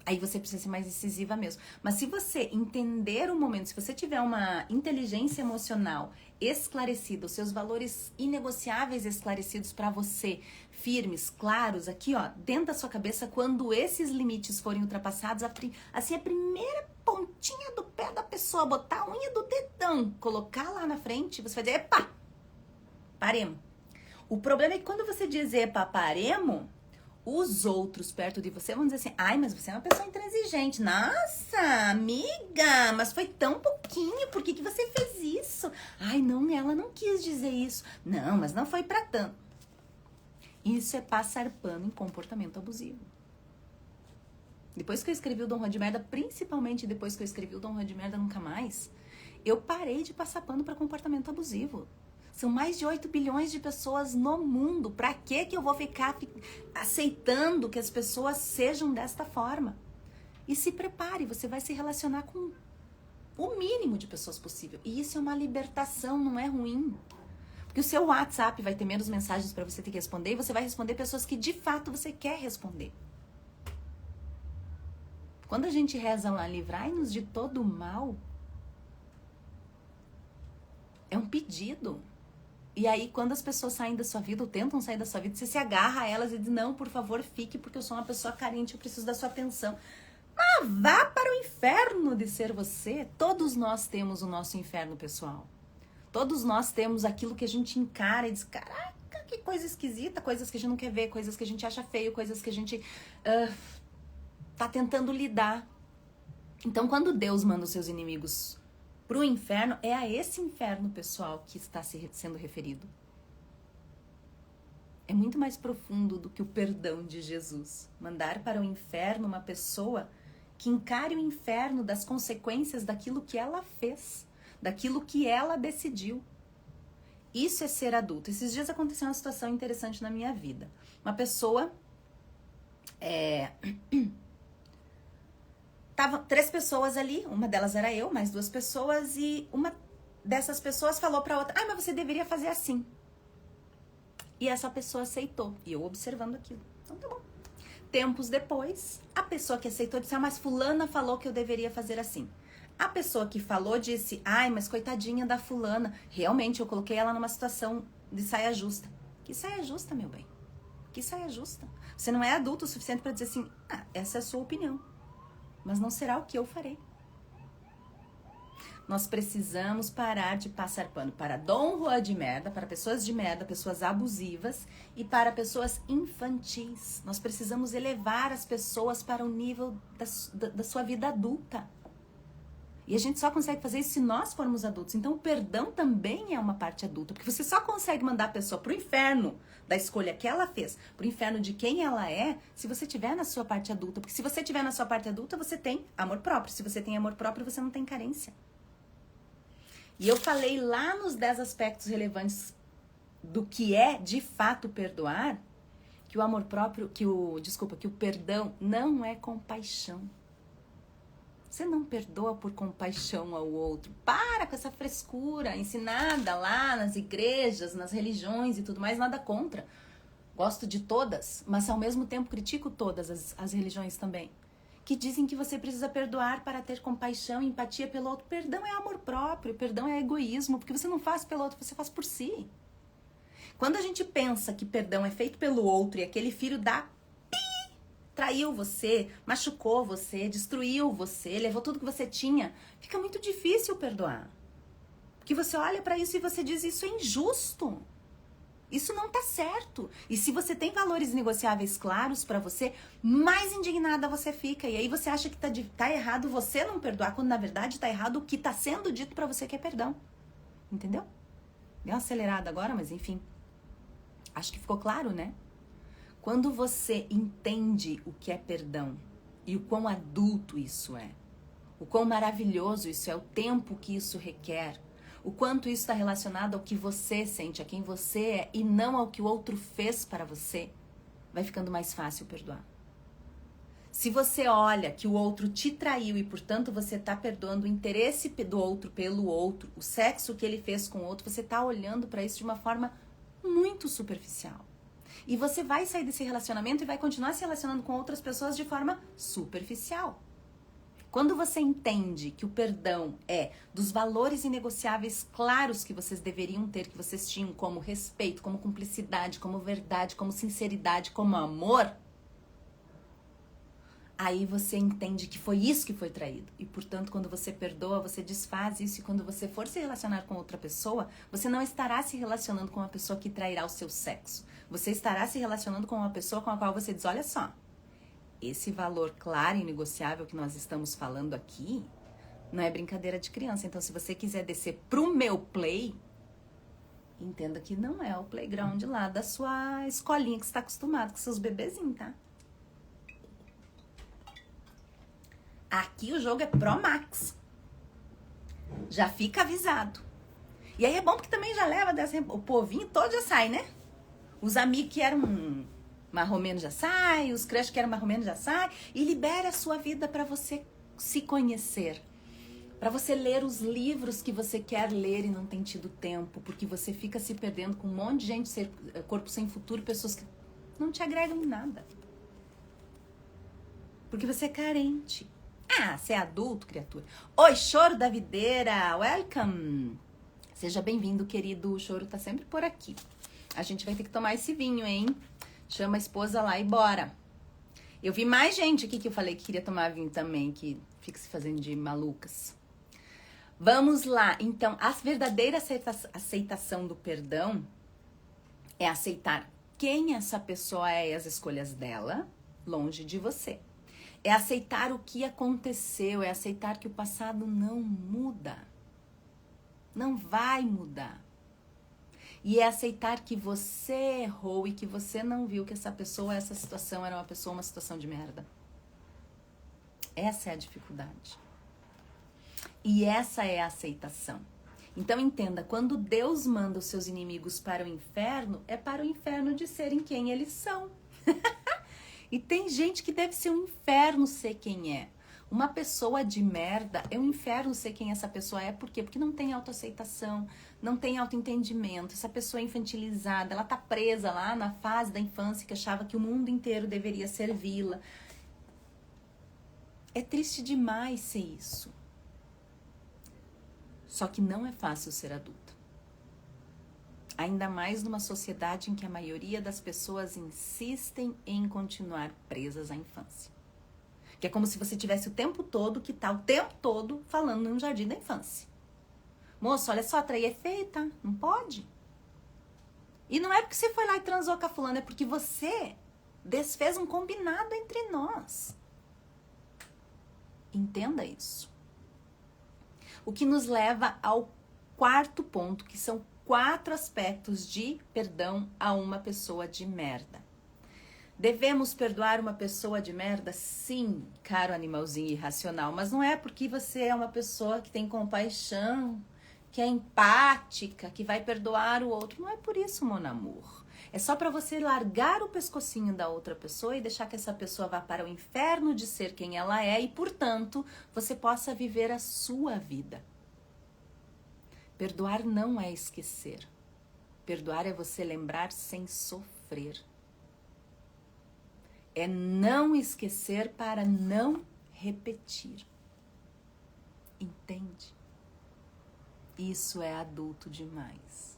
Aí você precisa ser mais incisiva mesmo. Mas se você entender o momento, se você tiver uma inteligência emocional esclarecida, os seus valores inegociáveis esclarecidos para você, firmes, claros, aqui ó, dentro da sua cabeça, quando esses limites forem ultrapassados, assim, a primeira pontinha do pé da pessoa, botar a unha do dedão, colocar lá na frente, você vai dizer, epa, paremos. O problema é que quando você diz, epa, paremos, os outros perto de você vão dizer assim, ai, mas você é uma pessoa intransigente. Nossa, amiga, mas foi tão pouquinho, por que você fez isso? Ai, não, ela não quis dizer isso. Não, mas não foi pra tanto. Isso é passar pano em comportamento abusivo. Depois que eu escrevi o Dom Juan de Merda, principalmente depois que eu escrevi o Dom Juan de Merda Nunca Mais, eu parei de passar pano pra comportamento abusivo. São mais de 8 bilhões de pessoas no mundo. Pra que eu vou ficar aceitando que as pessoas sejam desta forma? E se prepare, você vai se relacionar com o mínimo de pessoas possível. E isso é uma libertação, não é ruim. Porque o seu WhatsApp vai ter menos mensagens para você ter que responder e você vai responder pessoas que de fato você quer responder. Quando a gente reza lá, livrai-nos de todo o mal, é um pedido. E aí, quando as pessoas saem da sua vida ou tentam sair da sua vida, você se agarra a elas e diz, não, por favor, fique, porque eu sou uma pessoa carente, eu preciso da sua atenção. Ah, vá para o inferno de ser você. Todos nós temos o nosso inferno pessoal. Todos nós temos aquilo que a gente encara e diz, caraca, que coisa esquisita, coisas que a gente não quer ver, coisas que a gente acha feio, coisas que a gente tá tentando lidar. Então, quando Deus manda os seus inimigos pro inferno, é a esse inferno pessoal que está sendo referido. É muito mais profundo do que o perdão de Jesus. Mandar para o inferno uma pessoa que encare o inferno das consequências daquilo que ela fez, daquilo que ela decidiu. Isso é ser adulto. Esses dias aconteceu uma situação interessante na minha vida. Uma pessoa... Tava 3 pessoas ali, uma delas era eu, mais 2 pessoas, e uma dessas pessoas falou pra outra, mas você deveria fazer assim. E essa pessoa aceitou, e eu observando aquilo. Então tá bom. Tempos depois, a pessoa que aceitou disse, mas fulana falou que eu deveria fazer assim. A pessoa que falou disse, mas coitadinha da fulana. Realmente, eu coloquei ela numa situação de saia justa. Que saia justa, meu bem? Que saia justa? Você não é adulto o suficiente pra dizer assim, essa é a sua opinião. Mas não será o que eu farei. Nós precisamos parar de passar pano para Dom Juan de merda, para pessoas de merda, pessoas abusivas e para pessoas infantis. Nós precisamos elevar as pessoas para o nível da sua vida adulta. E a gente só consegue fazer isso se nós formos adultos. Então o perdão também é uma parte adulta, porque você só consegue mandar a pessoa pro inferno da escolha que ela fez, pro inferno de quem ela é, se você tiver na sua parte adulta. Porque se você tiver na sua parte adulta, você tem amor próprio. Se você tem amor próprio, você não tem carência. E eu falei lá nos 10 aspectos relevantes do que é de fato perdoar, que o amor próprio, que o perdão não é compaixão. Você não perdoa por compaixão ao outro. Para com essa frescura ensinada lá nas igrejas, nas religiões e tudo mais, nada contra. Gosto de todas, mas ao mesmo tempo critico todas as religiões também. Que dizem que você precisa perdoar para ter compaixão e empatia pelo outro. Perdão é amor próprio, perdão é egoísmo, porque você não faz pelo outro, você faz por si. Quando a gente pensa que perdão é feito pelo outro e aquele filho da traiu você, machucou você, destruiu você, levou tudo que você tinha, fica muito difícil perdoar. Porque você olha pra isso e você diz, isso é injusto. Isso não tá certo. E se você tem valores negociáveis claros pra você, mais indignada você fica. E aí você acha que tá errado você não perdoar, quando na verdade tá errado o que tá sendo dito pra você que é perdão. Entendeu? Deu uma acelerada agora, mas enfim. Acho que ficou claro, né? Quando você entende o que é perdão e o quão adulto isso é, o quão maravilhoso isso é, o tempo que isso requer, o quanto isso está relacionado ao que você sente, a quem você é e não ao que o outro fez para você, vai ficando mais fácil perdoar. Se você olha que o outro te traiu e, portanto, você está perdoando o interesse do outro pelo outro, o sexo que ele fez com o outro, você está olhando para isso de uma forma muito superficial. E você vai sair desse relacionamento e vai continuar se relacionando com outras pessoas de forma superficial. Quando você entende que o perdão é dos valores inegociáveis claros que vocês deveriam ter, que vocês tinham, como respeito, como cumplicidade, como verdade, como sinceridade, como amor, aí você entende que foi isso que foi traído. E, portanto, quando você perdoa, você desfaz isso. E quando você for se relacionar com outra pessoa, você não estará se relacionando com uma pessoa que trairá o seu sexo. Você estará se relacionando com uma pessoa com a qual você diz, olha só, esse valor claro e negociável que nós estamos falando aqui não é brincadeira de criança. Então, se você quiser descer pro meu play, entenda que não é o playground lá da sua escolinha que você está acostumado com seus bebezinhos, tá? Aqui o jogo é Pro Max. Já fica avisado. E aí é bom porque também já leva o povinho todo já sai, né? Os amigos que eram marromenos já saem, os crush que eram marromenos já saem. E libera a sua vida para você se conhecer. Para você ler os livros que você quer ler e não tem tido tempo. Porque você fica se perdendo com um monte de gente, corpo sem futuro, pessoas que não te agregam em nada. Porque você é carente. Ah, você é adulto, criatura. Oi, Choro da Videira, welcome. Seja bem-vindo, querido. O Choro tá sempre por aqui. A gente vai ter que tomar esse vinho, hein? Chama a esposa lá e bora. Eu vi mais gente aqui que eu falei que queria tomar vinho também, que fica se fazendo de malucas. Vamos lá. Então, a verdadeira aceitação do perdão é aceitar quem essa pessoa é e as escolhas dela, longe de você. É aceitar o que aconteceu, é aceitar que o passado não muda. Não vai mudar. E é aceitar que você errou e que você não viu que essa pessoa, essa situação era uma situação de merda. Essa é a dificuldade. E essa é a aceitação. Então entenda, quando Deus manda os seus inimigos para o inferno, é para o inferno de serem quem eles são. E tem gente que deve ser um inferno ser quem é. Uma pessoa de merda é um inferno ser quem essa pessoa é. Por quê? Porque não tem autoaceitação, não tem autoentendimento. Essa pessoa é infantilizada, ela tá presa lá na fase da infância que achava que o mundo inteiro deveria servi-la. É triste demais ser isso. Só que não é fácil ser adulta. Ainda mais numa sociedade em que a maioria das pessoas insistem em continuar presas à infância. Que é como se você tivesse o tempo todo, que tá o tempo todo falando no jardim da infância. Moço, olha só, trair é feio, tá? Não pode. E não é porque você foi lá e transou com a fulana, é porque você desfez um combinado entre nós. Entenda isso. O que nos leva ao quarto ponto, que são 4 aspectos de perdão a uma pessoa de merda. Devemos perdoar uma pessoa de merda? Sim, caro animalzinho irracional, mas não é porque você é uma pessoa que tem compaixão que é empática, que vai perdoar o outro. Não é por isso, mon amour. É só para você largar o pescocinho da outra pessoa e deixar que essa pessoa vá para o inferno de ser quem ela é e, portanto, você possa viver a sua vida. Perdoar não é esquecer. Perdoar é você lembrar sem sofrer. É não esquecer para não repetir. Entende? Isso é adulto demais.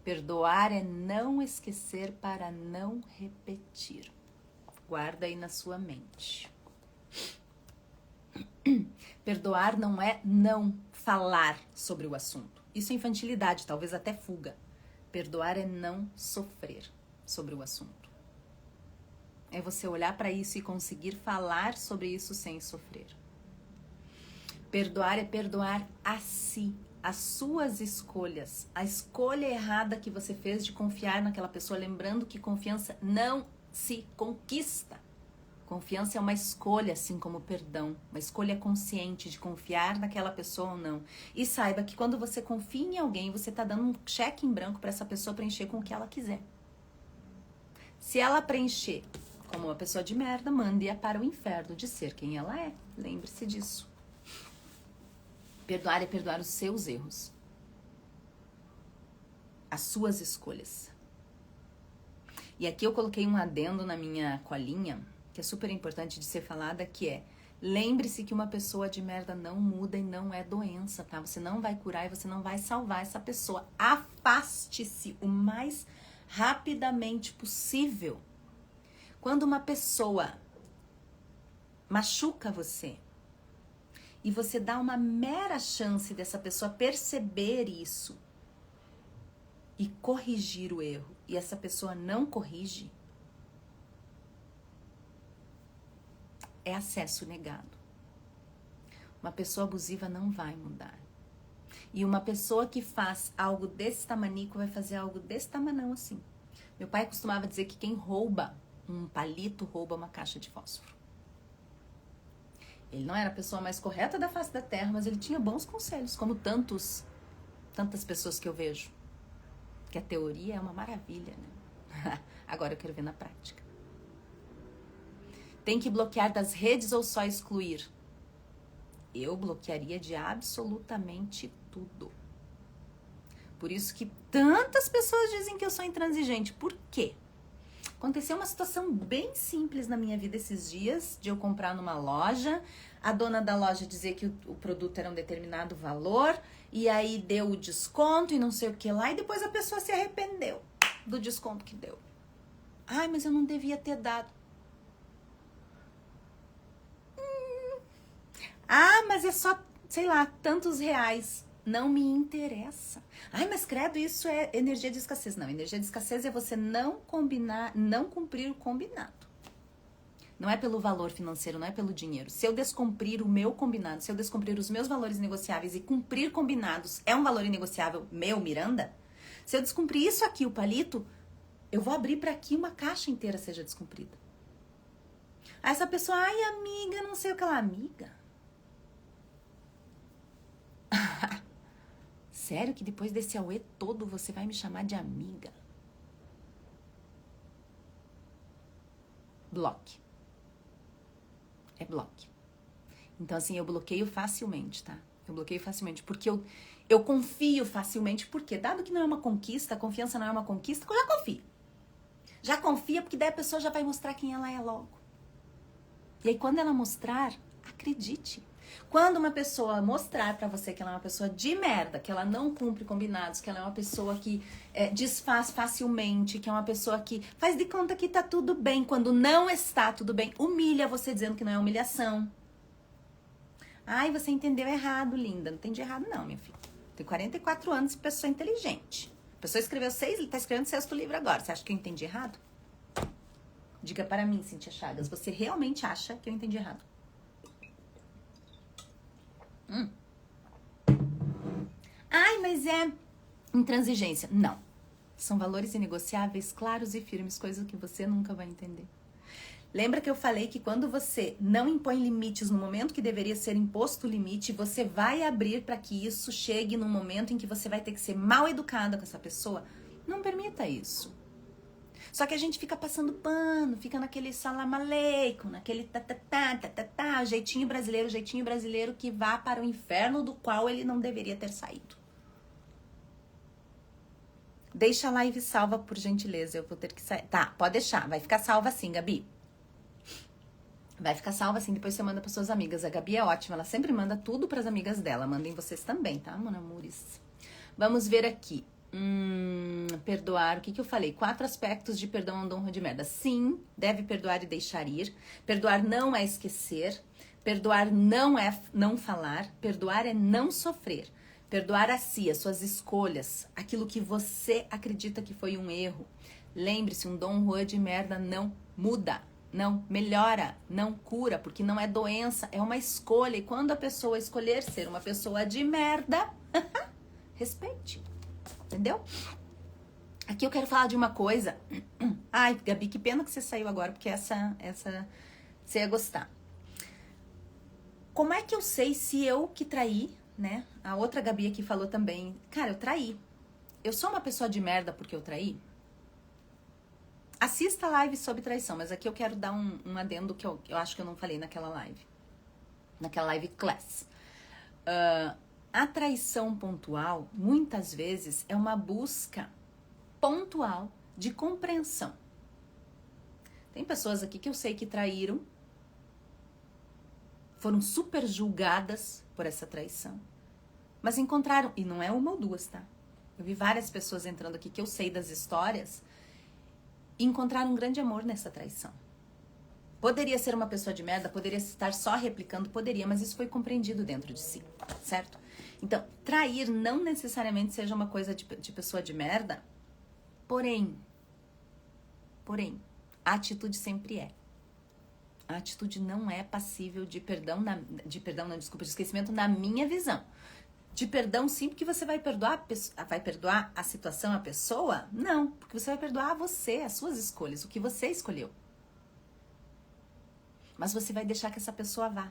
Perdoar é não esquecer para não repetir. Guarda aí na sua mente. Perdoar não é não falar sobre o assunto. Isso é infantilidade, talvez até fuga. Perdoar é não sofrer sobre o assunto. É você olhar para isso e conseguir falar sobre isso sem sofrer. Perdoar é perdoar a si, as suas escolhas, a escolha errada que você fez de confiar naquela pessoa, lembrando que confiança não se conquista. Confiança é uma escolha, assim como perdão, uma escolha consciente de confiar naquela pessoa ou não. E saiba que quando você confia em alguém, você está dando um cheque em branco para essa pessoa preencher com o que ela quiser. Se ela preencher como uma pessoa de merda, mande-a para o inferno de ser quem ela é. Lembre-se disso. Perdoar é perdoar os seus erros. As suas escolhas. E aqui eu coloquei um adendo na minha colinha, que é super importante de ser falada, que é: lembre-se que uma pessoa de merda não muda e não é doença, tá? Você não vai curar e você não vai salvar essa pessoa. Afaste-se o mais rapidamente possível. Quando uma pessoa machuca você e você dá uma mera chance dessa pessoa perceber isso e corrigir o erro, e essa pessoa não corrige, é acesso negado. Uma pessoa abusiva não vai mudar. E uma pessoa que faz algo desse tamanico vai fazer algo desse tamanão assim. Meu pai costumava dizer que quem rouba um palito rouba uma caixa de fósforo. Ele não era a pessoa mais correta da face da terra, mas ele tinha bons conselhos, como tantas pessoas que eu vejo. Que a teoria é uma maravilha, né? Agora eu quero ver na prática. Tem que bloquear das redes ou só excluir? Eu bloquearia de absolutamente tudo. Por isso que tantas pessoas dizem que eu sou intransigente. Por quê? Aconteceu uma situação bem simples na minha vida esses dias, de eu comprar numa loja, a dona da loja dizer que o produto era um determinado valor, e aí deu o desconto e não sei o que lá, e depois a pessoa se arrependeu do desconto que deu. Ai, mas eu não devia ter dado. Ah, mas é só, sei lá, tantos reais. Não me interessa. Ai, mas credo, isso é energia de escassez. Não, energia de escassez é você não combinar, não cumprir o combinado. Não é pelo valor financeiro, não é pelo dinheiro. Se eu descumprir o meu combinado, se eu descumprir os meus valores negociáveis e cumprir combinados é um valor inegociável meu, Miranda? Se eu descumprir isso aqui, o palito, eu vou abrir para que uma caixa inteira seja descumprida. Aí essa pessoa, ai amiga, não sei o que ela, amiga. Sério que depois desse auê todo você vai me chamar de amiga? Bloque. É bloque. Então, assim, eu bloqueio facilmente, tá? Eu bloqueio facilmente, porque eu confio facilmente, porque dado que não é uma conquista, a confiança não é uma conquista, eu já confio. Já confia, porque daí a pessoa já vai mostrar quem ela é logo. E aí, quando ela mostrar, acredite. Quando uma pessoa mostrar pra você que ela é uma pessoa de merda, que ela não cumpre combinados, que ela é uma pessoa que desfaz facilmente, que é uma pessoa que faz de conta que tá tudo bem, quando não está tudo bem, humilha você dizendo que não é humilhação. Ai, você entendeu errado, linda. Não entendi errado não, minha filha. Tenho 44 anos e pessoa inteligente. A pessoa escreveu tá escrevendo 6º livro agora. Você acha que eu entendi errado? Diga para mim, Cíntia Chagas, você realmente acha que eu entendi errado? Ai, mas é intransigência. Não. São valores inegociáveis, claros e firmes, coisa que você nunca vai entender. Lembra que eu falei que quando você não impõe limites no momento que deveria ser imposto o limite, você vai abrir para que isso chegue num momento em que você vai ter que ser mal educada com essa pessoa? Não permita isso. Só que a gente fica passando pano, fica naquele salam aleikum, naquele jeitinho brasileiro que vá para o inferno do qual ele não deveria ter saído. Deixa a live salva, por gentileza, eu vou ter que sair. Tá, pode deixar, vai ficar salva sim, Gabi. Vai ficar salva assim, depois você manda para suas amigas. A Gabi é ótima, ela sempre manda tudo para as amigas dela. Mandem vocês também, tá, mon amores? Vamos ver aqui. Perdoar, o que eu falei? 4 aspectos de perdão é um dom de merda. Sim, deve perdoar e deixar ir. Perdoar não é esquecer. Perdoar não é não falar. Perdoar é não sofrer. Perdoar a si, as suas escolhas, aquilo que você acredita que foi um erro. Lembre-se, um dom de merda não muda. Não melhora, não cura, porque não é doença, é uma escolha. E quando a pessoa escolher ser uma pessoa de merda, respeite. Entendeu? Aqui eu quero falar de uma coisa. Ai, Gabi, que pena que você saiu agora, porque essa você ia gostar. Como é que eu sei se eu que traí, né? A outra Gabi aqui falou também. Cara, eu traí. Eu sou uma pessoa de merda porque eu traí? Assista a live sobre traição, mas aqui eu quero dar um adendo que eu acho que eu não falei naquela live. Naquela live class. A traição pontual, muitas vezes, é uma busca pontual de compreensão. Tem pessoas aqui que eu sei que traíram, foram super julgadas por essa traição, mas encontraram, e não é uma ou duas, tá? Eu vi várias pessoas entrando aqui que eu sei das histórias, e encontraram um grande amor nessa traição. Poderia ser uma pessoa de merda, poderia estar só replicando, poderia, mas isso foi compreendido dentro de si, certo? Então, trair não necessariamente seja uma coisa de pessoa de merda, porém, a atitude sempre é. A atitude não é passível de de esquecimento na minha visão. De perdão sim, porque você vai perdoar a situação, a pessoa? Não, porque você vai perdoar você, as suas escolhas, o que você escolheu. Mas você vai deixar que essa pessoa vá.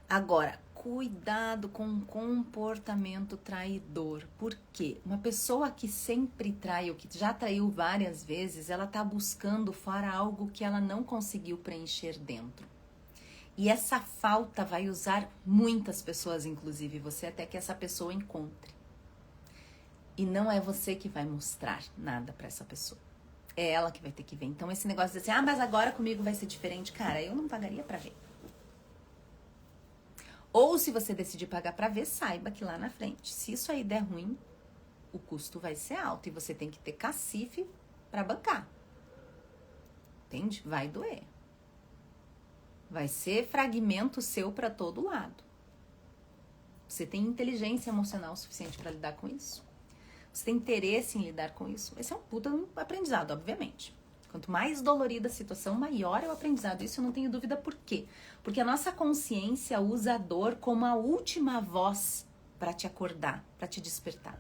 Agora, cuidado com o comportamento traidor. Por quê? Uma pessoa que sempre trai ou que já traiu várias vezes, ela tá buscando fora algo que ela não conseguiu preencher dentro. E essa falta vai usar muitas pessoas, inclusive você, até que essa pessoa encontre. E não é você que vai mostrar nada pra essa pessoa. É ela que vai ter que ver. Então esse negócio de assim, mas agora comigo vai ser diferente. Cara, eu não pagaria pra ver. Ou se você decidir pagar pra ver, saiba que lá na frente, se isso aí der ruim, o custo vai ser alto. E você tem que ter cacife pra bancar. Entende? Vai doer. Vai ser fragmento seu pra todo lado. Você tem inteligência emocional suficiente pra lidar com isso? Você tem interesse em lidar com isso? Esse é um puta aprendizado, obviamente. Quanto mais dolorida a situação, maior é o aprendizado. Isso eu não tenho dúvida por quê. Porque a nossa consciência usa a dor como a última voz pra te acordar, pra te despertar.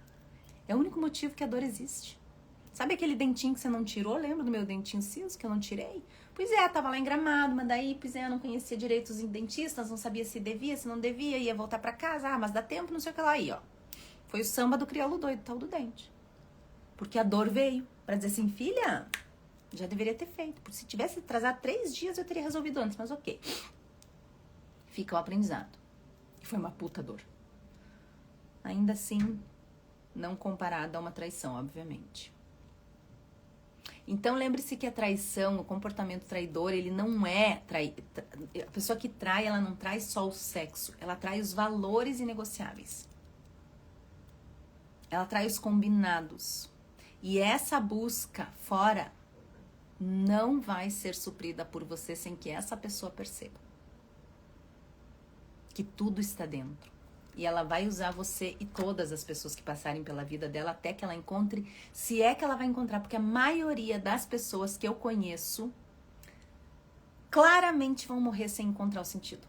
É o único motivo que a dor existe. Sabe aquele dentinho que você não tirou? Lembra do meu dentinho siso que eu não tirei? Pois é, tava lá em Gramado, mas daí, pois é, eu não conhecia direito os dentistas, não sabia se devia, se não devia, ia voltar pra casa, mas dá tempo, não sei o que lá aí, ó. Foi o samba do crioulo doido, tal do dente. Porque a dor veio pra dizer assim, filha, já deveria ter feito. Porque se tivesse atrasado 3 dias, eu teria resolvido antes, mas ok. Fica o aprendizado. E foi uma puta dor. Ainda assim, não comparada a uma traição, obviamente. Então, lembre-se que a traição, o comportamento traidor, ele não é... A pessoa que trai, ela não traz só o sexo. Ela trai os valores inegociáveis. Ela trai os combinados. E essa busca fora não vai ser suprida por você sem que essa pessoa perceba. Que tudo está dentro. E ela vai usar você e todas as pessoas que passarem pela vida dela até que ela encontre, se é que ela vai encontrar, porque a maioria das pessoas que eu conheço claramente vão morrer sem encontrar o sentido.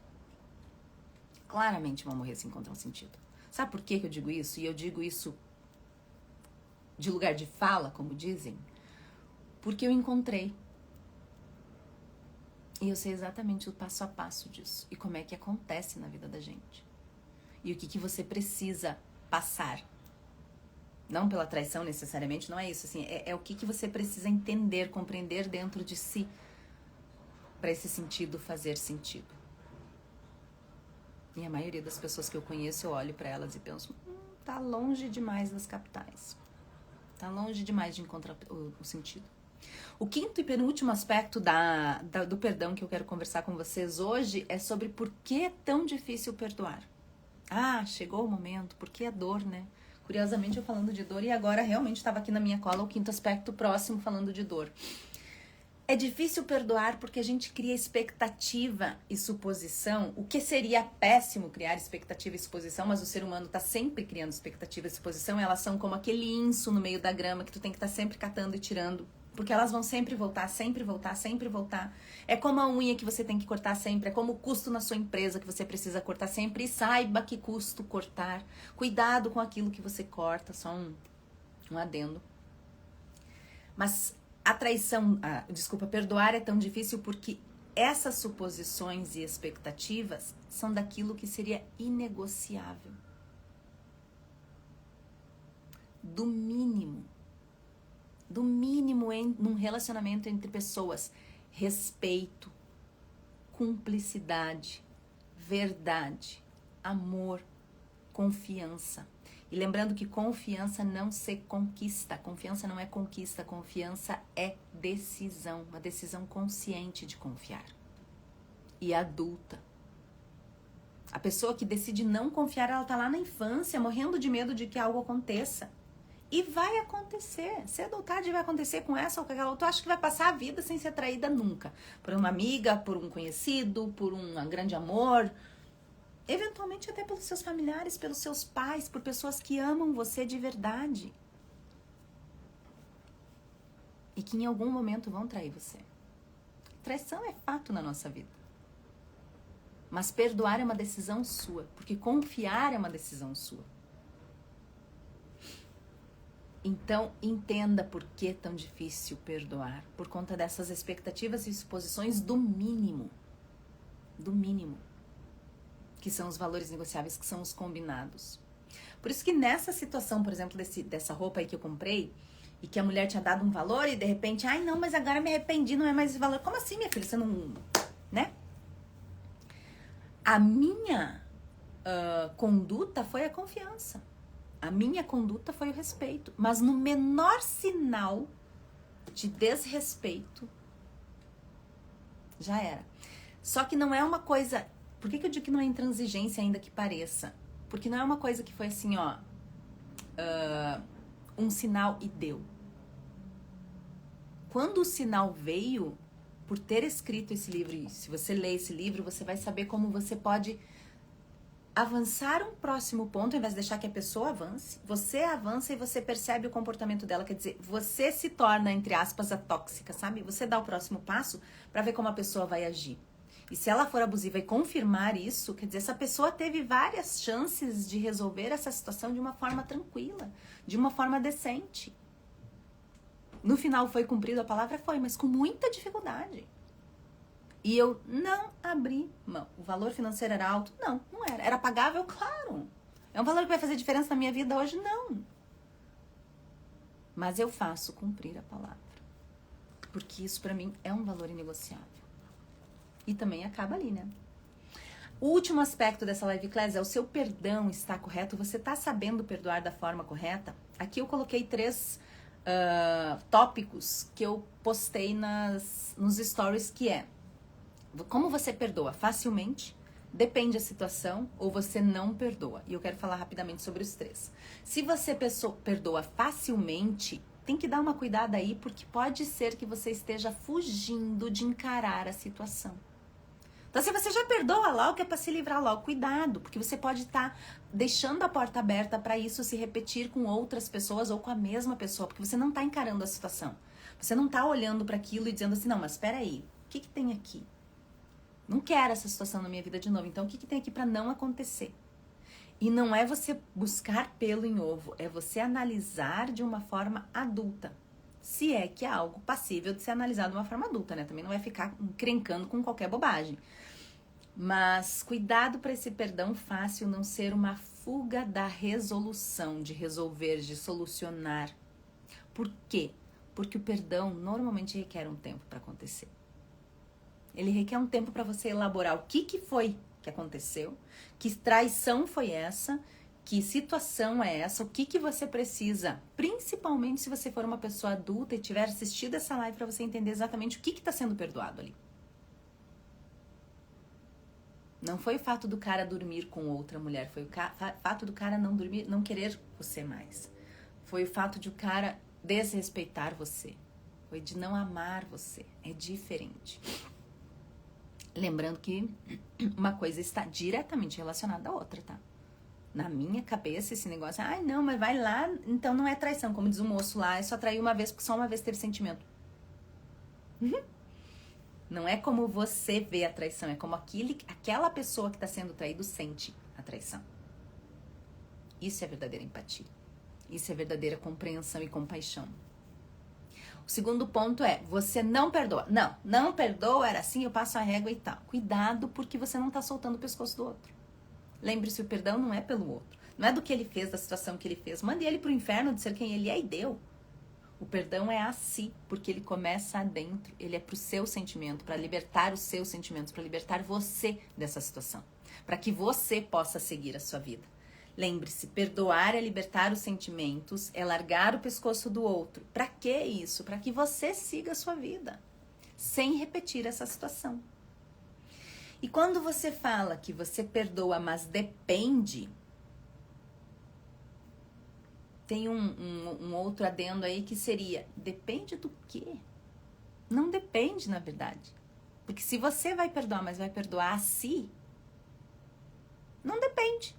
Claramente vão morrer sem encontrar o sentido. Sabe por que eu digo isso? E eu digo isso de lugar de fala, como dizem, porque eu encontrei. E eu sei exatamente o passo a passo disso. E como é que acontece na vida da gente. E o que você precisa passar. Não pela traição necessariamente, não é isso. Assim, é o que você precisa entender, compreender dentro de si. Para esse sentido fazer sentido. E a maioria das pessoas que eu conheço, eu olho para elas e penso, tá longe demais das capitais. Tá longe demais de encontrar o sentido. O quinto e penúltimo aspecto do perdão que eu quero conversar com vocês hoje é sobre por que é tão difícil perdoar. Chegou o momento, porque é dor, né? Curiosamente eu falando de dor e agora realmente estava aqui na minha cola o quinto aspecto próximo falando de dor. É difícil perdoar porque a gente cria expectativa e suposição, o que seria péssimo criar expectativa e suposição, mas o ser humano tá sempre criando expectativa e suposição, elas são como aquele inso no meio da grama que tu tem que estar sempre catando e tirando, porque elas vão sempre voltar, sempre voltar, sempre voltar. É como a unha que você tem que cortar sempre, é como o custo na sua empresa que você precisa cortar sempre, e saiba que custo cortar. Cuidado com aquilo que você corta, só um adendo. Mas a traição, perdoar é tão difícil porque essas suposições e expectativas são daquilo que seria inegociável. Do mínimo num relacionamento entre pessoas, respeito, cumplicidade, verdade, amor, confiança. E lembrando que confiança não se conquista, confiança não é conquista, confiança é decisão, uma decisão consciente de confiar. E adulta. A pessoa que decide não confiar, ela tá lá na infância, morrendo de medo de que algo aconteça. E vai acontecer, cedo ou tarde vai acontecer com essa ou com aquela outra. Tu acha que vai passar a vida sem ser traída nunca? Por uma amiga, por um conhecido, por um grande amor. Eventualmente até pelos seus familiares, pelos seus pais, por pessoas que amam você de verdade. E que em algum momento vão trair você. Traição é fato na nossa vida. Mas perdoar é uma decisão sua, porque confiar é uma decisão sua. Então, entenda por que é tão difícil perdoar. Por conta dessas expectativas e suposições do mínimo. Do mínimo. Que são os valores negociáveis, que são os combinados. Por isso que nessa situação, por exemplo, dessa roupa aí que eu comprei, e que a mulher tinha dado um valor e de repente, não, mas agora me arrependi, não é mais esse valor. Como assim, minha filha? Você não... né? A minha conduta foi a confiança. A minha conduta foi o respeito. Mas no menor sinal de desrespeito, já era. Só que não é uma coisa... Por que eu digo que não é intransigência ainda que pareça? Porque não é uma coisa que foi assim, um sinal e deu. Quando o sinal veio, por ter escrito esse livro, e se você ler esse livro, você vai saber como você pode avançar um próximo ponto, ao invés de deixar que a pessoa avance. Você avança e você percebe o comportamento dela, quer dizer, você se torna, entre aspas, a tóxica, sabe? Você dá o próximo passo para ver como a pessoa vai agir. E se ela for abusiva e confirmar isso, quer dizer, essa pessoa teve várias chances de resolver essa situação de uma forma tranquila, de uma forma decente. No final foi cumprido a palavra? Foi, mas com muita dificuldade. E eu não abri mão. O valor financeiro era alto? Não, não era. Era pagável? Claro. É um valor que vai fazer diferença na minha vida hoje? Não. Mas eu faço cumprir a palavra. Porque isso pra mim é um valor inegociável. E também acaba ali, né? O último aspecto dessa live class é o seu perdão está correto? Você está sabendo perdoar da forma correta? Aqui eu coloquei 3 tópicos que eu postei nos stories, que é: como você perdoa facilmente, depende da situação, ou você não perdoa. E eu quero falar rapidamente sobre os 3. Se você perdoa facilmente, tem que dar uma cuidada aí, porque pode ser que você esteja fugindo de encarar a situação. Então, se você já perdoa logo, é para se livrar logo, cuidado, porque você pode estar deixando a porta aberta para isso se repetir com outras pessoas ou com a mesma pessoa, porque você não está encarando a situação. Você não está olhando para aquilo e dizendo assim, não, mas espera aí, o que tem aqui? Não quero essa situação na minha vida de novo, então o que tem aqui para não acontecer? E não é você buscar pelo em ovo, é você analisar de uma forma adulta. se é que é algo passível de ser analisado de uma forma adulta, né? Também não vai ficar encrencando com qualquer bobagem. Mas cuidado para esse perdão fácil não ser uma fuga da resolução, de resolver, de solucionar. Por quê? Porque o perdão normalmente requer um tempo para acontecer. Ele requer um tempo para você elaborar o que foi que aconteceu, que traição foi essa, que situação é essa, o que você precisa, principalmente se você for uma pessoa adulta e tiver assistido essa live para você entender exatamente o que está sendo perdoado ali. Não foi o fato do cara dormir com outra mulher, foi o fato do cara não dormir, não querer você mais. Foi o fato de o cara desrespeitar você. Foi de não amar você. É diferente. Lembrando que uma coisa está diretamente relacionada à outra, tá? Na minha cabeça, esse negócio, ai não, mas vai lá, então não é traição. Como diz o moço lá, é só trair uma vez, porque só uma vez teve sentimento. Não é como você vê a traição, é como aquela pessoa que está sendo traído sente a traição. Isso é verdadeira empatia. Isso é verdadeira compreensão e compaixão. O segundo ponto é, você não perdoa. Não perdoa, era assim, eu passo a régua e tal. Cuidado, porque você não está soltando o pescoço do outro. Lembre-se, o perdão não é pelo outro. Não é do que ele fez, da situação que ele fez. Mande ele pro inferno de ser quem ele é e deu. O perdão é a si, porque ele começa adentro. Ele é pro seu sentimento, para libertar os seus sentimentos, para libertar você dessa situação. Para que você possa seguir a sua vida. Lembre-se, perdoar é libertar os sentimentos, é largar o pescoço do outro. Para que isso? Para que você siga a sua vida, sem repetir essa situação. E quando você fala que você perdoa, mas depende, tem um outro adendo aí que seria, depende do quê? Não depende, na verdade. Porque se você vai perdoar, mas vai perdoar a si, não depende.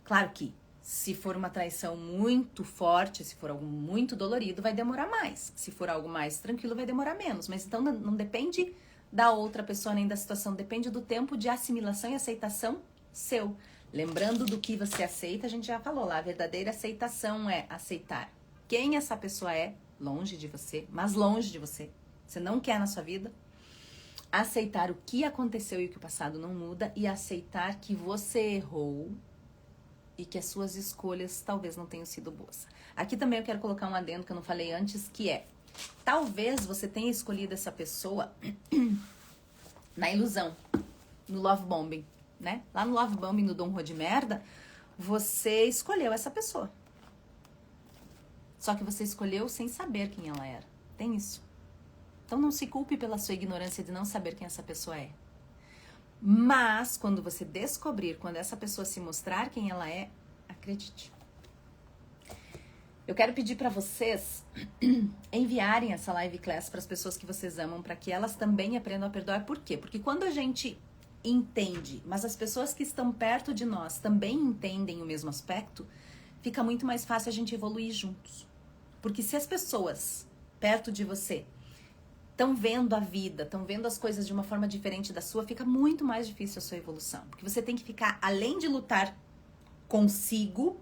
Claro que se for uma traição muito forte, se for algo muito dolorido, vai demorar mais. Se for algo mais tranquilo, vai demorar menos. Mas então não depende da outra pessoa nem da situação, depende do tempo de assimilação e aceitação seu. Lembrando do que você aceita, a gente já falou lá, a verdadeira aceitação é aceitar quem essa pessoa é, longe de você, mas longe de você. Você não quer na sua vida. Aceitar o que aconteceu e que o passado não muda e aceitar que você errou e que as suas escolhas talvez não tenham sido boas. Aqui também eu quero colocar um adendo que eu não falei antes, que é, talvez você tenha escolhido essa pessoa na ilusão, no love bombing, né? Lá no love bombing do Dom Rô de Merda, você escolheu essa pessoa. Só que você escolheu sem saber quem ela era. Tem isso. Então não se culpe pela sua ignorância de não saber quem essa pessoa é. Mas, quando você descobrir, quando essa pessoa se mostrar quem ela é, acredite. Eu quero pedir para vocês enviarem essa live class para as pessoas que vocês amam, para que elas também aprendam a perdoar. Por quê? Porque quando a gente entende, mas as pessoas que estão perto de nós também entendem o mesmo aspecto, fica muito mais fácil a gente evoluir juntos. Porque se as pessoas perto de você estão vendo a vida, estão vendo as coisas de uma forma diferente da sua, fica muito mais difícil a sua evolução. Porque você tem que ficar, além de lutar consigo,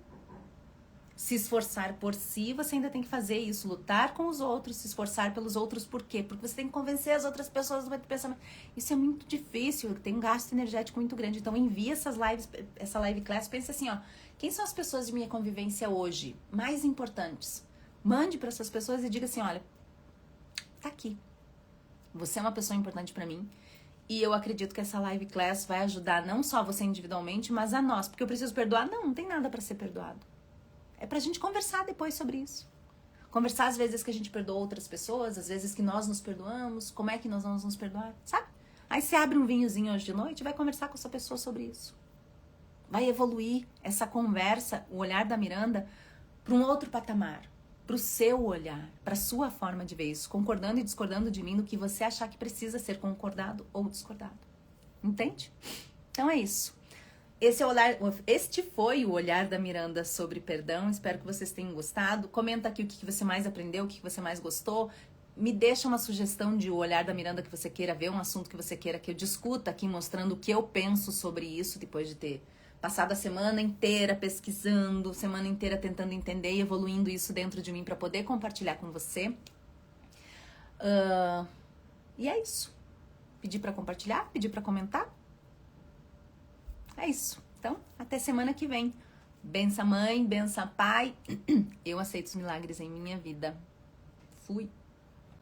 se esforçar por si, você ainda tem que fazer isso, lutar com os outros, se esforçar pelos outros. Por quê? Porque você tem que convencer as outras pessoas do pensamento. Isso é muito difícil, tem um gasto energético muito grande. Então envia essa live class, pense assim, ó, quem são as pessoas de minha convivência hoje mais importantes? Mande para essas pessoas e diga assim, olha, tá aqui. Você é uma pessoa importante para mim e eu acredito que essa live class vai ajudar não só você individualmente, mas a nós. Porque eu preciso perdoar? Não tem nada para ser perdoado. É pra gente conversar depois sobre isso. Conversar às vezes que a gente perdoa outras pessoas, às vezes que nós nos perdoamos, como é que nós vamos nos perdoar, sabe? Aí você abre um vinhozinho hoje de noite e vai conversar com essa pessoa sobre isso. Vai evoluir essa conversa, o olhar da Miranda, para um outro patamar. Para o seu olhar, para a sua forma de ver isso, concordando e discordando de mim no que você achar que precisa ser concordado ou discordado. Entende? Então é isso. Este foi o olhar da Miranda sobre perdão. Espero que vocês tenham gostado. Comenta aqui o que você mais aprendeu, o que você mais gostou. Me deixa uma sugestão de o olhar da Miranda que você queira ver, um assunto que você queira que eu discuta aqui, mostrando o que eu penso sobre isso, depois de ter passado a semana inteira pesquisando, semana inteira tentando entender e evoluindo isso dentro de mim para poder compartilhar com você. E é isso. Pedir para compartilhar, pedir para comentar. É isso. Então, até semana que vem. Bença mãe, bença pai. Eu aceito os milagres em minha vida. Fui.